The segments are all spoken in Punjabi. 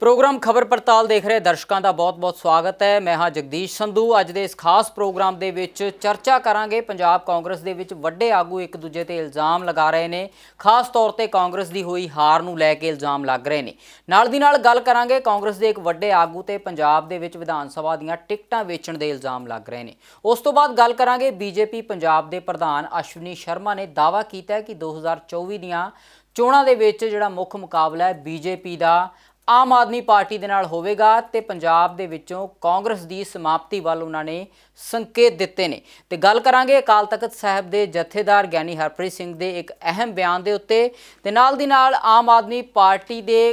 प्रोग्राम खबर पड़ताल देख रहे दर्शकों का बहुत बहुत स्वागत है। मैं हाँ जगदीश संधू। अज के इस खास प्रोग्राम के विच चर्चा करांगे। पंजाब कांग्रेस के विच वड्डे आगू एक दूजे ते इल्जाम लगा रहे हैं। खास तौर पर कांग्रेस की हुई हार नूं लैके इल्जाम लग रहे हैं। नाल दी नाल गल करांगे कांग्रेस के एक वड्डे आगू ते पंजाब दे विच विधान सभा दीआं टिकटां वेचण दे इल्जाम लग रहे हैं। उस तो बाद गल करांगे बीजेपी पंजाब के प्रधान अश्विनी शर्मा ने दावा किया कि 2024 दीआं चोणां दे विच जिहड़ा मुख मुकाबला है बीजेपी का आम आदमी पार्टी दे नाल होवेगा ते पंजाब दे विचों कांग्रेस की समाप्ति वाल उन्होंने संकेत दिते ने। ते गल करांगे अकाल तख्त साहब के जथेदार ज्ञानी हरप्रीत सिंह के एक अहम बयान के उत्ते ते नाल दी नाल आम आदमी पार्टी के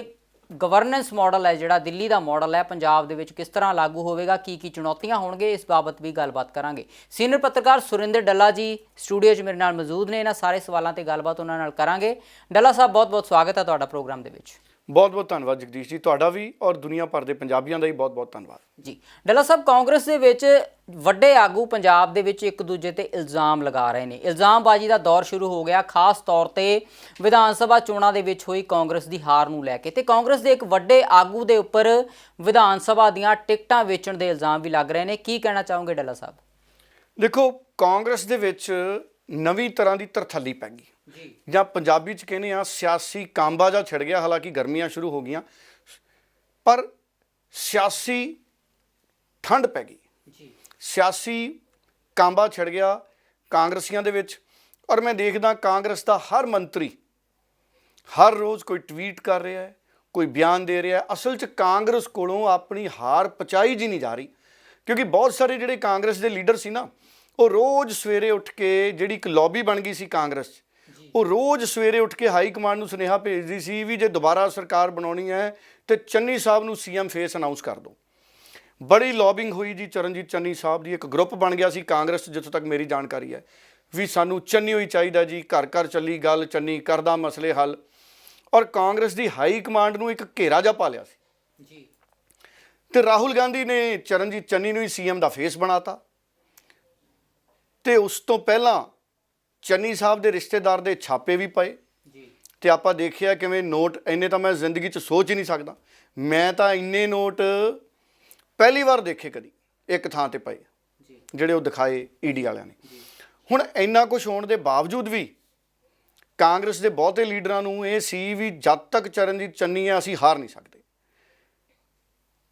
गवर्नेंस मॉडल है जिहड़ा दिल्ली का मॉडल है पंजाब दे विच किस तरह लागू होवेगा, की चुनौतियां होणगे, इस बाबत भी गलबात करांगे। सीनियर पत्रकार सुरिंदर डल्ला जी स्टूडियो 'च मेरे नाल मौजूद ने। इन्हां सारे सवालों ते गलबात उन्हां नाल करांगे। डल्ला साहब बहुत बहुत स्वागत है तुहाडा प्रोग्राम दे विच। बहुत बहुत धन्यवाद जगदीश जी, तुहाडा भी और दुनिया भर के पंजाबियों का भी बहुत बहुत धन्यवाद जी। डल्ला साहब कांग्रेस दे विच वड्डे आगू पंजाब दे विच एक दूजे ते इल्जाम लगा रहे हैं। इल्जामबाजी का दौर शुरू हो गया खास तौर पर विधान सभा चोणां दे विच हुई कांग्रेस की हार नूं लैके ते कांग्रेस के एक वड्डे आगू के उपर विधान सभा दीआं टिकटां वेचण दे इल्जाम भी लग रहे हैं। की कहना चाहोगे डल्ला साहब? देखो, कांग्रेस दे विच नवीं तरह की तरथली पै गई ਜਾਂ ਪੰਜਾਬੀ ਚ ਕਹਿੰਦੇ ਆ ਸਿਆਸੀ ਕਾਂਬਾ ਜਾ ਛਿੜ ਗਿਆ। ਹਾਲਾਂਕਿ ਗਰਮੀਆਂ ਸ਼ੁਰੂ ਹੋ ਗਈਆਂ ਪਰ ਸਿਆਸੀ ਠੰਡ ਪੈ ਗਈ ਜੀ। ਸਿਆਸੀ ਕਾਂਬਾ ਛਿੜ ਗਿਆ ਕਾਂਗਰਸੀਆਂ ਦੇ ਵਿੱਚ। ਔਰ ਮੈਂ ਦੇਖਦਾ ਕਾਂਗਰਸ ਦਾ ਹਰ ਮੰਤਰੀ ਹਰ ਰੋਜ਼ ਕੋਈ ਟਵੀਟ ਕਰ ਰਿਹਾ ਹੈ, ਕੋਈ ਬਿਆਨ ਦੇ ਰਿਹਾ ਹੈ। ਅਸਲ 'ਚ ਕਾਂਗਰਸ ਕੋਲੋਂ ਆਪਣੀ ਹਾਰ ਪਚਾਈ ਜੀ ਨਹੀਂ ਜਾ ਰਹੀ ਕਿਉਂਕਿ ਬਹੁਤ ਸਾਰੇ ਜਿਹੜੇ ਕਾਂਗਰਸ ਦੇ ਲੀਡਰ ਸੀ ਨਾ ਉਹ ਰੋਜ਼ ਸਵੇਰੇ ਉੱਠ ਕੇ ਜਿਹੜੀ ਇੱਕ ਲੌਬੀ ਬਣ ਗਈ ਸੀ ਕਾਂਗਰਸ 'ਚ ਉਹ रोज़ सवेरे उठ के हाई कमांड ਨੂੰ ਸੁਨੇਹਾ ਭੇਜਦੀ ਸੀ ਵੀ ਜੇ ਦੁਬਾਰਾ ਸਰਕਾਰ ਬਣਾਉਣੀ ਹੈ ਤੇ ਚੰਨੀ ਸਾਹਿਬ ਨੂੰ ਸੀਐਮ ਫੇਸ ਅਨਾਉਂਸ ਕਰ ਦਿਓ। ਬੜੀ ਲੌਬਿੰਗ ਹੋਈ ਜੀ। ਚਰਨਜੀਤ ਚੰਨੀ ਸਾਹਿਬ ਦੀ ਇੱਕ ਗਰੁੱਪ ਬਣ ਗਿਆ ਸੀ ਕਾਂਗਰਸ ਜਿੱਥੋਂ ਤੱਕ ਮੇਰੀ ਜਾਣਕਾਰੀ ਹੈ ਵੀ ਸਾਨੂੰ ਚੰਨੀ ਹੋਈ ਚਾਹੀਦਾ ਜੀ। ਘਰ ਘਰ ਚੱਲੀ ਗੱਲ, ਚੰਨੀ ਕਰਦਾ ਮਸਲੇ ਹੱਲ। ਔਰ ਕਾਂਗਰਸ ਦੀ ਹਾਈ ਕਮਾਂਡ ਨੂੰ ਇੱਕ ਘੇਰਾ ਜਿਹਾ ਪਾ ਲਿਆ ਸੀ ਜੀ। ਤੇ ਰਾਹੁਲ ਗਾਂਧੀ ਨੇ ਚਰਨਜੀਤ ਚੰਨੀ ਨੂੰ ਹੀ ਸੀਐਮ ਦਾ ਫੇਸ ਬਣਾਤਾ ਤੇ ਉਸ ਤੋਂ ਪਹਿਲਾਂ ਚੰਨੀ ਸਾਹਿਬ ਦੇ ਰਿਸ਼ਤੇਦਾਰ ਦੇ ਛਾਪੇ ਵੀ ਪਏ ਜੀ। ਤੇ ਆਪਾਂ ਦੇਖਿਆ ਕਿਵੇਂ ਨੋਟ ਇੰਨੇ ਤਾਂ ਮੈਂ ਜ਼ਿੰਦਗੀ 'ਚ ਸੋਚ ਹੀ ਨਹੀਂ ਸਕਦਾ। ਮੈਂ ਤਾਂ ਇੰਨੇ ਨੋਟ ਪਹਿਲੀ ਵਾਰ ਦੇਖੇ ਕਦੀ ਇੱਕ ਥਾਂ ਤੇ ਪਏ ਜੀ ਜਿਹੜੇ ਉਹ ਦਿਖਾਏ ਈਡੀ ਵਾਲਿਆਂ ਨੇ। ਹੁਣ ਇੰਨਾ ਕੁਝ ਹੋਣ ਦੇ ਬਾਵਜੂਦ ਵੀ ਕਾਂਗਰਸ ਦੇ ਬਹੁਤੇ ਲੀਡਰਾਂ ਨੂੰ ਇਹ ਸੀ ਵੀ ਜਦ ਤੱਕ ਚਰਨਜੀਤ ਚੰਨੀ ਹੈ ਅਸੀਂ ਹਾਰ ਨਹੀਂ ਸਕਦੇ।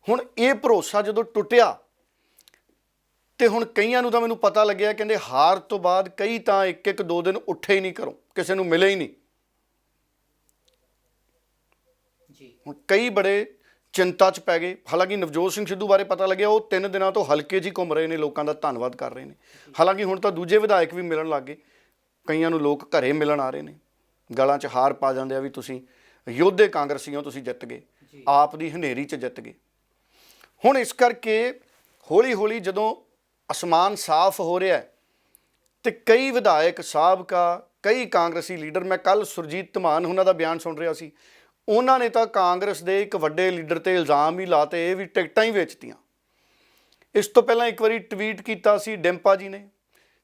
ਹੁਣ ਇਹ ਭਰੋਸਾ ਜਦੋਂ ਟੁੱਟਿਆ ਤੇ ਹੁਣ ਕਈਆਂ ਨੂੰ ਤਾਂ ਮੈਨੂੰ ਪਤਾ ਲੱਗਿਆ ਕਹਿੰਦੇ ਹਾਰ ਤੋਂ ਬਾਅਦ ਕਈ ਤਾਂ ਇੱਕ ਇੱਕ ਦੋ ਦਿਨ ਉੱਠੇ ਹੀ ਨਹੀਂ ਘਰੋਂ, ਕਿਸੇ ਨੂੰ ਮਿਲੇ ਹੀ ਨਹੀਂ ਜੀ। ਹੁਣ ਕਈ ਬੜੇ ਚਿੰਤਾ 'ਚ ਪੈ ਗਏ। ਹਾਲਾਂਕਿ ਨਵਜੋਤ ਸਿੰਘ ਸਿੱਧੂ ਬਾਰੇ ਪਤਾ ਲੱਗਿਆ ਉਹ 3 ਦਿਨਾਂ ਤੋਂ ਹਲਕੇ 'ਚ ਹੀ ਘੁੰਮ ਰਹੇ ਨੇ, ਲੋਕਾਂ ਦਾ ਧੰਨਵਾਦ ਕਰ ਰਹੇ ਨੇ। ਹਾਲਾਂਕਿ ਹੁਣ ਤਾਂ ਦੂਜੇ ਵਿਧਾਇਕ ਵੀ ਮਿਲਣ ਲੱਗ ਗਏ। ਕਈਆਂ ਨੂੰ ਲੋਕ ਘਰੇ ਮਿਲਣ ਆ ਰਹੇ ਨੇ, ਗਲਾਂ 'ਚ ਹਾਰ ਪਾ ਜਾਂਦੇ ਆ ਵੀ ਤੁਸੀਂ ਯੋਧੇ ਕਾਂਗਰਸੀਆਂ, ਤੁਸੀਂ ਜਿੱਤ ਗਏ, ਆਪ ਦੀ ਹਨੇਰੀ 'ਚ ਜਿੱਤ ਗਏ। ਹੁਣ ਇਸ ਕਰਕੇ ਹੌਲੀ ਹੌਲੀ ਜਦੋਂ ਅਸਮਾਨ ਸਾਫ਼ ਹੋ ਰਿਹਾ ਤੇ ਕਈ ਵਿਧਾਇਕ ਸਾਬਕਾ, ਕਈ ਕਾਂਗਰਸੀ ਲੀਡਰ, ਮੈਂ ਕੱਲ ਸੁਰਜੀਤ ਧਮਾਨ ਉਹਨਾਂ ਦਾ ਬਿਆਨ ਸੁਣ ਰਿਹਾ ਸੀ, ਉਹਨਾਂ ਨੇ ਤਾਂ ਕਾਂਗਰਸ ਦੇ ਇੱਕ ਵੱਡੇ ਲੀਡਰ ਤੇ ਇਲਜ਼ਾਮ ਹੀ ਲਾਤੇ ਵੀ ਟਿਕਟਾਂ ਹੀ ਵੇਚਤੀਆਂ। ਇਸ ਤੋਂ ਪਹਿਲਾਂ ਇੱਕ ਵਾਰੀ ਟਵੀਟ ਕੀਤਾ ਸੀ ਡਿੰਪਾ ਜੀ ਨੇ,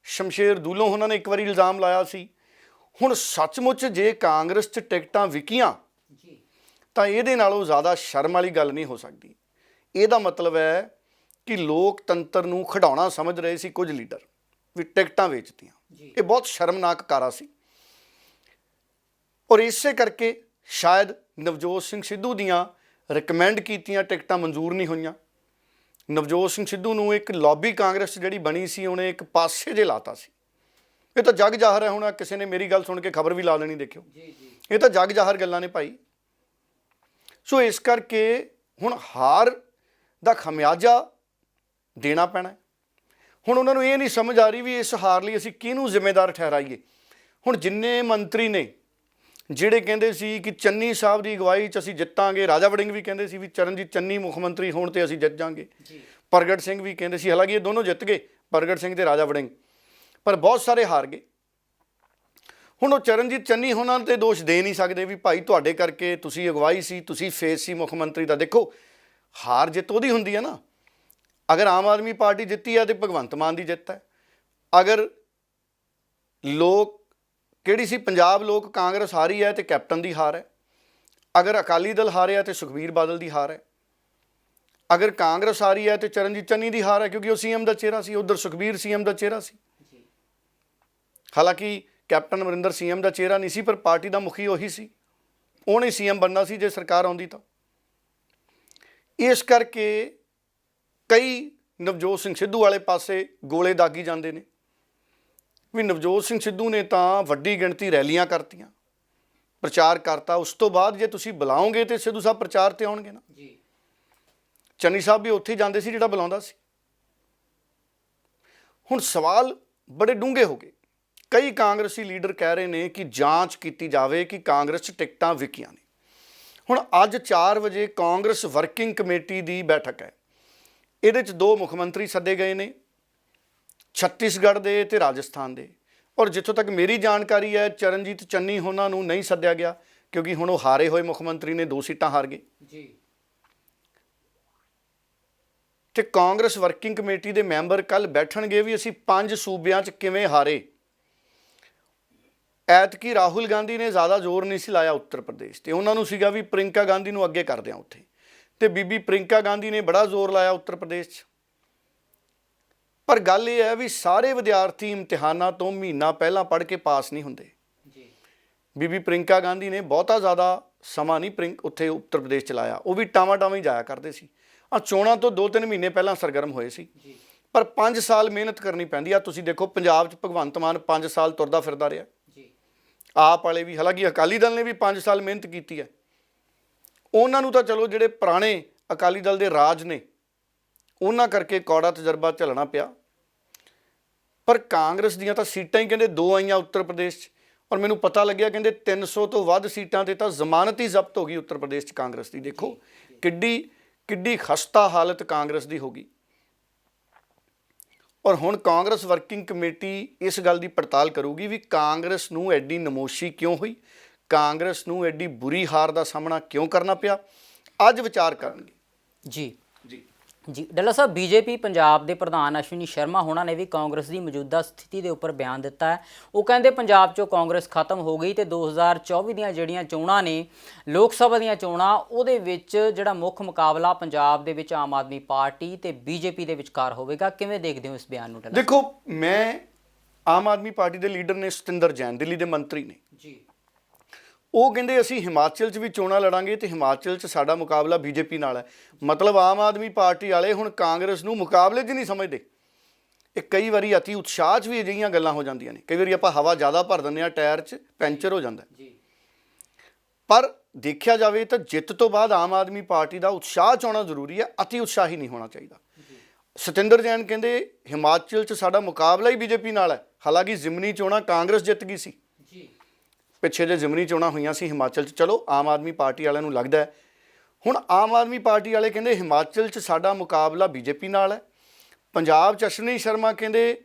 ਸ਼ਮਸ਼ੇਰ ਦੂਲੋਂ ਉਹਨਾਂ ਨੇ ਇੱਕ ਵਾਰੀ ਇਲਜ਼ਾਮ ਲਾਇਆ ਸੀ। ਹੁਣ ਸੱਚਮੁੱਚ ਜੇ ਕਾਂਗਰਸ 'ਚ ਟਿਕਟਾਂ ਵਿਕੀਆਂ ਤਾਂ ਇਹਦੇ ਨਾਲੋਂ ਜ਼ਿਆਦਾ ਸ਼ਰਮ ਵਾਲੀ ਗੱਲ ਨਹੀਂ ਹੋ ਸਕਦੀ। ਇਹਦਾ ਮਤਲਬ ਹੈ ਕਿ ਲੋਕਤੰਤਰ ਨੂੰ ਖਿਡਾਉਣਾ ਸਮਝ ਰਹੇ ਸੀ ਕੁਝ ਲੀਡਰ ਵੀ ਟਿਕਟਾਂ ਵੇਚਤੀਆਂ। ਇਹ ਬਹੁਤ ਸ਼ਰਮਨਾਕ ਕਾਰਾ ਸੀ। ਔਰ ਇਸੇ ਕਰਕੇ ਸ਼ਾਇਦ ਨਵਜੋਤ ਸਿੰਘ ਸਿੱਧੂ ਦੀਆਂ ਰਿਕਮੈਂਡ ਕੀਤੀਆਂ ਟਿਕਟਾਂ ਮਨਜ਼ੂਰ ਨਹੀਂ ਹੋਈਆਂ। ਨਵਜੋਤ ਸਿੰਘ ਸਿੱਧੂ ਨੂੰ ਇੱਕ ਲੌਬੀ ਕਾਂਗਰਸ ਜਿਹੜੀ ਬਣੀ ਸੀ ਉਹਨੇ ਇੱਕ ਪਾਸੇ ਜੇ ਲਾਤਾ ਸੀ। ਇਹ ਤਾਂ ਜਗ ਜ਼ਾਹਰ ਹੈ। ਹੁਣ ਕਿਸੇ ਨੇ ਮੇਰੀ ਗੱਲ ਸੁਣ ਕੇ ਖਬਰ ਵੀ ਲਾ ਲੈਣੀ, ਦੇਖਿਓ ਇਹ ਤਾਂ ਜਗ ਜ਼ਾਹਰ ਗੱਲਾਂ ਨੇ ਭਾਈ। ਸੋ ਇਸ ਕਰਕੇ ਹੁਣ ਹਾਰ ਦਾ ਖਮਿਆਜਾ ਦੇਣਾ ਪੈਣਾ। ਹੁਣ ਉਹਨਾਂ ਨੂੰ ਇਹ ਨਹੀਂ ਸਮਝ ਆ ਰਹੀ ਵੀ ਇਸ ਹਾਰ ਲਈ ਅਸੀਂ ਕਿਹਨੂੰ ਜ਼ਿੰਮੇਦਾਰ ਠਹਿਰਾਈਏ। ਹੁਣ ਜਿੰਨੇ ਮੰਤਰੀ ਨੇ ਜਿਹੜੇ ਕਹਿੰਦੇ ਸੀ ਕਿ ਚੰਨੀ ਸਾਹਿਬ ਦੀ ਅਗਵਾਈ 'ਚ ਅਸੀਂ ਜਿੱਤਾਂਗੇ, ਰਾਜਾ ਵੜਿੰਗ ਵੀ ਕਹਿੰਦੇ ਸੀ ਵੀ ਚਰਨਜੀਤ ਚੰਨੀ ਮੁੱਖ ਮੰਤਰੀ ਹੋਣ 'ਤੇ ਅਸੀਂ ਜਿੱਤ ਜਾਵਾਂਗੇ, ਪ੍ਰਗਟ ਸਿੰਘ ਵੀ ਕਹਿੰਦੇ ਸੀ, ਹਾਲਾਂਕਿ ਇਹ ਦੋਨੋਂ ਜਿੱਤ ਗਏ, ਪ੍ਰਗਟ ਸਿੰਘ ਤੇ ਰਾਜਾ ਵੜਿੰਗ, ਪਰ ਬਹੁਤ ਸਾਰੇ ਹਾਰ ਗਏ। ਹੁਣ ਉਹ ਚਰਨਜੀਤ ਚੰਨੀ ਉਹਨਾਂ 'ਤੇ ਦੋਸ਼ ਦੇ ਨਹੀਂ ਸਕਦੇ ਵੀ ਭਾਈ ਤੁਹਾਡੇ ਕਰਕੇ ਤੁਸੀਂ ਅਗਵਾਈ ਸੀ, ਤੁਸੀਂ ਫੇਸ ਸੀ ਮੁੱਖ ਮੰਤਰੀ ਦਾ। ਦੇਖੋ ਹਾਰ ਜਿੱਤ ਉਹਦੀ ਹੁੰਦੀ ਹੈ ਨਾ। अगर आम आदमी पार्टी जित्ती है तो भगवंत मान की जित है। अगर लोग किहड़ी सी पंजाब लोग कांग्रेस हारी है तो कैप्टन की हार है। ਅਗਰ ਅਕਾਲੀ ਦਲ ਹਾਰਿਆ ਤੇ ਸੁਖਬੀਰ ਬਾਦਲ ਦੀ ਹਾਰ ਹੈ, ਅਗਰ ਕਾਂਗਰਸ ਆ ਰਹੀ ਹੈ ਤੇ ਚਰਨਜੀਤ ਚੰਨੀ ਦੀ ਹਾਰ ਹੈ, ਕਿਉਂਕਿ ਉਹ ਸੀਐਮ ਦਾ ਚਿਹਰਾ ਸੀ, ਉਧਰ ਸੁਖਬੀਰ ਸੀਐਮ ਦਾ ਚਿਹਰਾ ਸੀ। ਹਾਲਾਂਕਿ ਕੈਪਟਨ ਅਮਰਿੰਦਰ ਸੀਐਮ ਦਾ ਚਿਹਰਾ ਨਹੀਂ ਸੀ, ਪਰ ਪਾਰਟੀ ਦਾ ਮੁਖੀ ਉਹੀ ਸੀ, ਉਹਨੇ ਸੀਐਮ ਬਣਨਾ ਸੀ ਜੇ ਸਰਕਾਰ ਆਉਂਦੀ ਤਾਂ। ਇਸ ਕਰਕੇ ਕਈ ਨਵਜੋਤ ਸਿੰਘ ਸਿੱਧੂ ਵਾਲੇ ਪਾਸੇ ਗੋਲੇ ਦਾਗੀ ਜਾਂਦੇ ਨੇ ਵੀ ਨਵਜੋਤ ਸਿੰਘ ਸਿੱਧੂ ਨੇ ਤਾਂ ਵੱਡੀ ਗਿਣਤੀ ਰੈਲੀਆਂ ਕਰਤੀਆਂ, ਪ੍ਰਚਾਰ ਕਰਤਾ, ਉਸ ਤੋਂ ਬਾਅਦ ਜੇ ਤੁਸੀਂ ਬੁਲਾਓਗੇ ਤੇ ਸਿੱਧੂ ਸਾਹਿਬ ਪ੍ਰਚਾਰ ਤੇ ਆਉਣਗੇ ਨਾ ਜੀ। ਚੰਨੀ ਸਾਹਿਬ ਵੀ ਉੱਥੇ ਜਾਂਦੇ ਸੀ ਜਿਹੜਾ ਬੁਲਾਉਂਦਾ ਸੀ। ਹੁਣ ਸਵਾਲ ਬੜੇ ਡੂੰਘੇ ਹੋ ਗਏ। ਕਈ ਕਾਂਗਰਸੀ ਲੀਡਰ ਕਹਿ ਰਹੇ ਨੇ ਕਿ ਜਾਂਚ ਕੀਤੀ ਜਾਵੇ ਕਿ ਕਾਂਗਰਸ 'ਚ ਟਿਕਟਾਂ ਵਿਕੀਆਂ ਨੇ। ਹੁਣ ਅੱਜ 4 ਵਜੇ ਕਾਂਗਰਸ ਵਰਕਿੰਗ ਕਮੇਟੀ ਦੀ ਬੈਠਕ ਹੈ। ਇਹਦੇ 'ਚ 2 ਮੁੱਖ ਮੰਤਰੀ ਸੱਦੇ ਗਏ ਨੇ, ਛੱਤੀਸਗੜ੍ਹ ਦੇ ਤੇ ਰਾਜਸਥਾਨ ਦੇ। ਔਰ ਜਿੱਥੋਂ ਤੱਕ ਮੇਰੀ ਜਾਣਕਾਰੀ ਹੈ, ਚਰਨਜੀਤ ਚੰਨੀ ਉਹਨਾਂ ਨੂੰ ਨਹੀਂ ਸੱਦਿਆ ਗਿਆ, ਕਿਉਂਕਿ ਹੁਣ ਉਹ ਹਾਰੇ ਹੋਏ ਮੁੱਖ ਮੰਤਰੀ ਨੇ, 2 ਸੀਟਾਂ ਹਾਰ ਗਏ ਜੀ। ਤੇ ਕਾਂਗਰਸ ਵਰਕਿੰਗ ਕਮੇਟੀ ਦੇ ਮੈਂਬਰ ਕੱਲ ਬੈਠਣਗੇ ਵੀ ਅਸੀਂ 5 ਸੂਬਿਆਂ 'ਚ ਕਿਵੇਂ ਹਾਰੇ। ਐਤਕੀ ਰਾਹੁਲ ਗਾਂਧੀ ਨੇ ਜ਼ਿਆਦਾ ਜ਼ੋਰ ਨਹੀਂ ਸੀ ਲਾਇਆ ਉੱਤਰ ਪ੍ਰਦੇਸ਼ ਤੇ, ਉਹਨਾਂ ਨੂੰ ਸੀਗਾ ਵੀ ਪ੍ਰਿੰਕਾ ਗਾਂਧੀ ਨੂੰ ਅੱਗੇ ਕਰਦੇ ਆ ਉੱਥੇ, ਤੇ ਬੀਬੀ ਪ੍ਰਿੰਕਾ ਗਾਂਧੀ ਨੇ ਬੜਾ ਜ਼ੋਰ ਲਾਇਆ ਉੱਤਰ ਪ੍ਰਦੇਸ਼ 'ਚ। ਪਰ ਗੱਲ ਇਹ ਹੈ ਵੀ ਸਾਰੇ ਵਿਦਿਆਰਥੀ ਇਮਤਿਹਾਨਾਂ ਤੋਂ ਮਹੀਨਾ ਪਹਿਲਾਂ ਪੜ੍ਹ ਕੇ ਪਾਸ ਨਹੀਂ ਹੁੰਦੇ ਜੀ। ਬੀਬੀ ਪ੍ਰਿੰਕਾ ਗਾਂਧੀ ਨੇ ਬਹੁਤਾ ਜ਼ਿਆਦਾ ਸਮਾਂ ਨਹੀਂ ਉੱਥੇ ਉੱਤਰ ਪ੍ਰਦੇਸ਼ 'ਚ ਲਾਇਆ, ਉਹ ਵੀ ਟਾਵਾਂ ਹੀ ਜਾਇਆ ਕਰਦੇ ਸੀ। ਆ ਚੋਣਾਂ ਤੋਂ 2-3 ਮਹੀਨੇ ਪਹਿਲਾਂ ਸਰਗਰਮ ਹੋਏ ਸੀ, ਪਰ 5 ਸਾਲ ਮਿਹਨਤ ਕਰਨੀ ਪੈਂਦੀ ਆ। ਤੁਸੀਂ ਦੇਖੋ ਪੰਜਾਬ 'ਚ ਭਗਵੰਤ ਮਾਨ 5 ਸਾਲ ਤੁਰਦਾ ਫਿਰਦਾ ਰਿਹਾ, ਆਪ ਵਾਲੇ ਵੀ, ਹਾਲਾਂਕਿ ਅਕਾਲੀ ਦਲ ਨੇ ਵੀ 5 ਸਾਲ ਮਿਹਨਤ ਕੀਤੀ ਹੈ। ਉਹਨਾਂ ਨੂੰ ਤਾਂ ਚਲੋ ਜਿਹੜੇ ਪੁਰਾਣੇ ਅਕਾਲੀ ਦਲ ਦੇ ਰਾਜ ਨੇ ਉਹਨਾਂ ਕਰਕੇ ਕੌੜਾ ਤਜਰਬਾ ਝੱਲਣਾ ਪਿਆ, ਪਰ ਕਾਂਗਰਸ ਦੀਆਂ ਤਾਂ ਸੀਟਾਂ ਹੀ ਕਹਿੰਦੇ 2 ਆਈਆਂ ਉੱਤਰ ਪ੍ਰਦੇਸ਼ 'ਚ। ਔਰ ਮੈਨੂੰ ਪਤਾ ਲੱਗਿਆ ਕਹਿੰਦੇ 300 ਤੋਂ ਵੱਧ ਸੀਟਾਂ 'ਤੇ ਤਾਂ ਜ਼ਮਾਨਤ ਹੀ ਜ਼ਬਤ ਹੋ ਗਈ ਉੱਤਰ ਪ੍ਰਦੇਸ਼ 'ਚ ਕਾਂਗਰਸ ਦੀ। ਦੇਖੋ ਕਿੱਡੀ ਖਸਤਾ ਹਾਲਤ ਕਾਂਗਰਸ ਦੀ ਹੋ ਗਈ। ਔਰ ਹੁਣ ਕਾਂਗਰਸ ਵਰਕਿੰਗ ਕਮੇਟੀ ਇਸ ਗੱਲ ਦੀ ਪੜਤਾਲ ਕਰੂਗੀ ਵੀ ਕਾਂਗਰਸ ਨੂੰ ਐਡੀ ਨਮੋਸ਼ੀ ਕਿਉਂ ਹੋਈ, ਕਾਂਗਰਸ ਨੂੰ ਐਡੀ ਬੁਰੀ ਹਾਰ ਦਾ ਸਾਹਮਣਾ ਕਿਉਂ ਕਰਨਾ ਪਿਆ। ਅੱਜ ਵਿਚਾਰ ਕਰਨਗੇ ਜੀ ਜੀ। ਡੱਲਾ ਸਾਹਿਬ, ਬੀਜੇਪੀ ਪੰਜਾਬ ਦੇ ਪ੍ਰਧਾਨ ਅਸ਼ਵਨੀ ਸ਼ਰਮਾ ਹੋਣਾ ਨੇ ਵੀ ਕਾਂਗਰਸ ਦੀ ਮੌਜੂਦਾ ਸਥਿਤੀ ਦੇ ਉੱਪਰ ਬਿਆਨ ਦਿੱਤਾ ਹੈ। ਉਹ ਕਹਿੰਦੇ ਪੰਜਾਬ 'ਚੋਂ ਕਾਂਗਰਸ ਖਤਮ ਹੋ ਗਈ ਤੇ 2024 ਦੀਆਂ ਜਿਹੜੀਆਂ ਚੋਣਾਂ ਨੇ, ਲੋਕ ਸਭਾ ਦੀਆਂ ਚੋਣਾਂ, ਉਹਦੇ ਵਿੱਚ ਜਿਹੜਾ ਮੁੱਖ ਮੁਕਾਬਲਾ ਪੰਜਾਬ ਦੇ ਵਿੱਚ ਆਮ ਆਦਮੀ ਪਾਰਟੀ ਤੇ ਬੀਜੇਪੀ ਦੇ ਵਿਚਕਾਰ ਹੋਵੇਗਾ। ਕਿਵੇਂ ਦੇਖਦੇ ਹੋ ਇਸ ਬਿਆਨ ਨੂੰ? ਦੇਖੋ, ਮੈਂ ਆਮ ਆਦਮੀ ਪਾਰਟੀ ਦੇ ਲੀਡਰ ਨੇ ਸਤਿੰਦਰ ਜੈਨ, ਦਿੱਲੀ ਦੇ ਮੰਤਰੀ ਨੇ ਜੀ, ਉਹ ਕਹਿੰਦੇ ਅਸੀਂ ਹਿਮਾਚਲ 'ਚ ਵੀ ਚੋਣਾਂ ਲੜਾਂਗੇ ਤੇ ਹਿਮਾਚਲ 'ਚ ਸਾਡਾ ਮੁਕਾਬਲਾ ਬੀਜੇਪੀ ਨਾਲ ਹੈ। ਮਤਲਬ ਆਮ ਆਦਮੀ ਪਾਰਟੀ ਵਾਲੇ ਹੁਣ ਕਾਂਗਰਸ ਨੂੰ ਮੁਕਾਬਲੇ 'ਚ ਨਹੀਂ ਸਮਝਦੇ। ਇਹ ਕਈ ਵਾਰੀ ਅਤੀ ਉਤਸ਼ਾਹ 'ਚ ਵੀ ਅਜਿਹੀਆਂ ਗੱਲਾਂ ਹੋ ਜਾਂਦੀਆਂ ਨੇ। ਕਈ ਵਾਰੀ ਆਪਾਂ ਹਵਾ ਜ਼ਿਆਦਾ ਭਰ ਦਿੰਦੇ ਹਾਂ, ਟਾਇਰ 'ਚ ਪੈਂਚਰ ਹੋ ਜਾਂਦਾ ਜੀ। ਪਰ ਦੇਖਿਆ ਜਾਵੇ ਤਾਂ ਜਿੱਤ ਤੋਂ ਬਾਅਦ ਆਮ ਆਦਮੀ ਪਾਰਟੀ ਦਾ ਉਤਸ਼ਾਹ 'ਚ ਆਉਣਾ ਜ਼ਰੂਰੀ ਹੈ, ਅਤੀ ਉਤਸ਼ਾਹੀ ਨਹੀਂ ਹੋਣਾ ਚਾਹੀਦਾ। ਸਤਿੰਦਰ ਜੈਨ ਕਹਿੰਦੇ ਹਿਮਾਚਲ 'ਚ ਸਾਡਾ ਮੁਕਾਬਲਾ ਹੀ ਬੀਜੇਪੀ ਨਾਲ ਹੈ। ਹਾਲਾਂਕਿ ਜ਼ਿਮਨੀ ਚੋਣਾਂ ਕਾਂਗਰਸ ਜਿੱਤ ਗਈ ਸੀ, ਪਿੱਛੇ ਜੇ ਜ਼ਿਮਨੀ ਚੋਣਾਂ ਹੋਈਆਂ ਸੀ ਹਿਮਾਚਲ 'ਚ। ਚਲੋ ਆਮ ਆਦਮੀ ਪਾਰਟੀ ਵਾਲਿਆਂ ਨੂੰ ਲੱਗਦਾ ਹੈ, ਹੁਣ ਆਮ ਆਦਮੀ ਪਾਰਟੀ ਵਾਲੇ ਕਹਿੰਦੇ ਹਿਮਾਚਲ 'ਚ ਸਾਡਾ ਮੁਕਾਬਲਾ ਬੀਜੇਪੀ ਨਾਲ ਹੈ। ਪੰਜਾਬ 'ਚ ਅਸ਼ਵਨੀ ਸ਼ਰਮਾ ਕਹਿੰਦੇ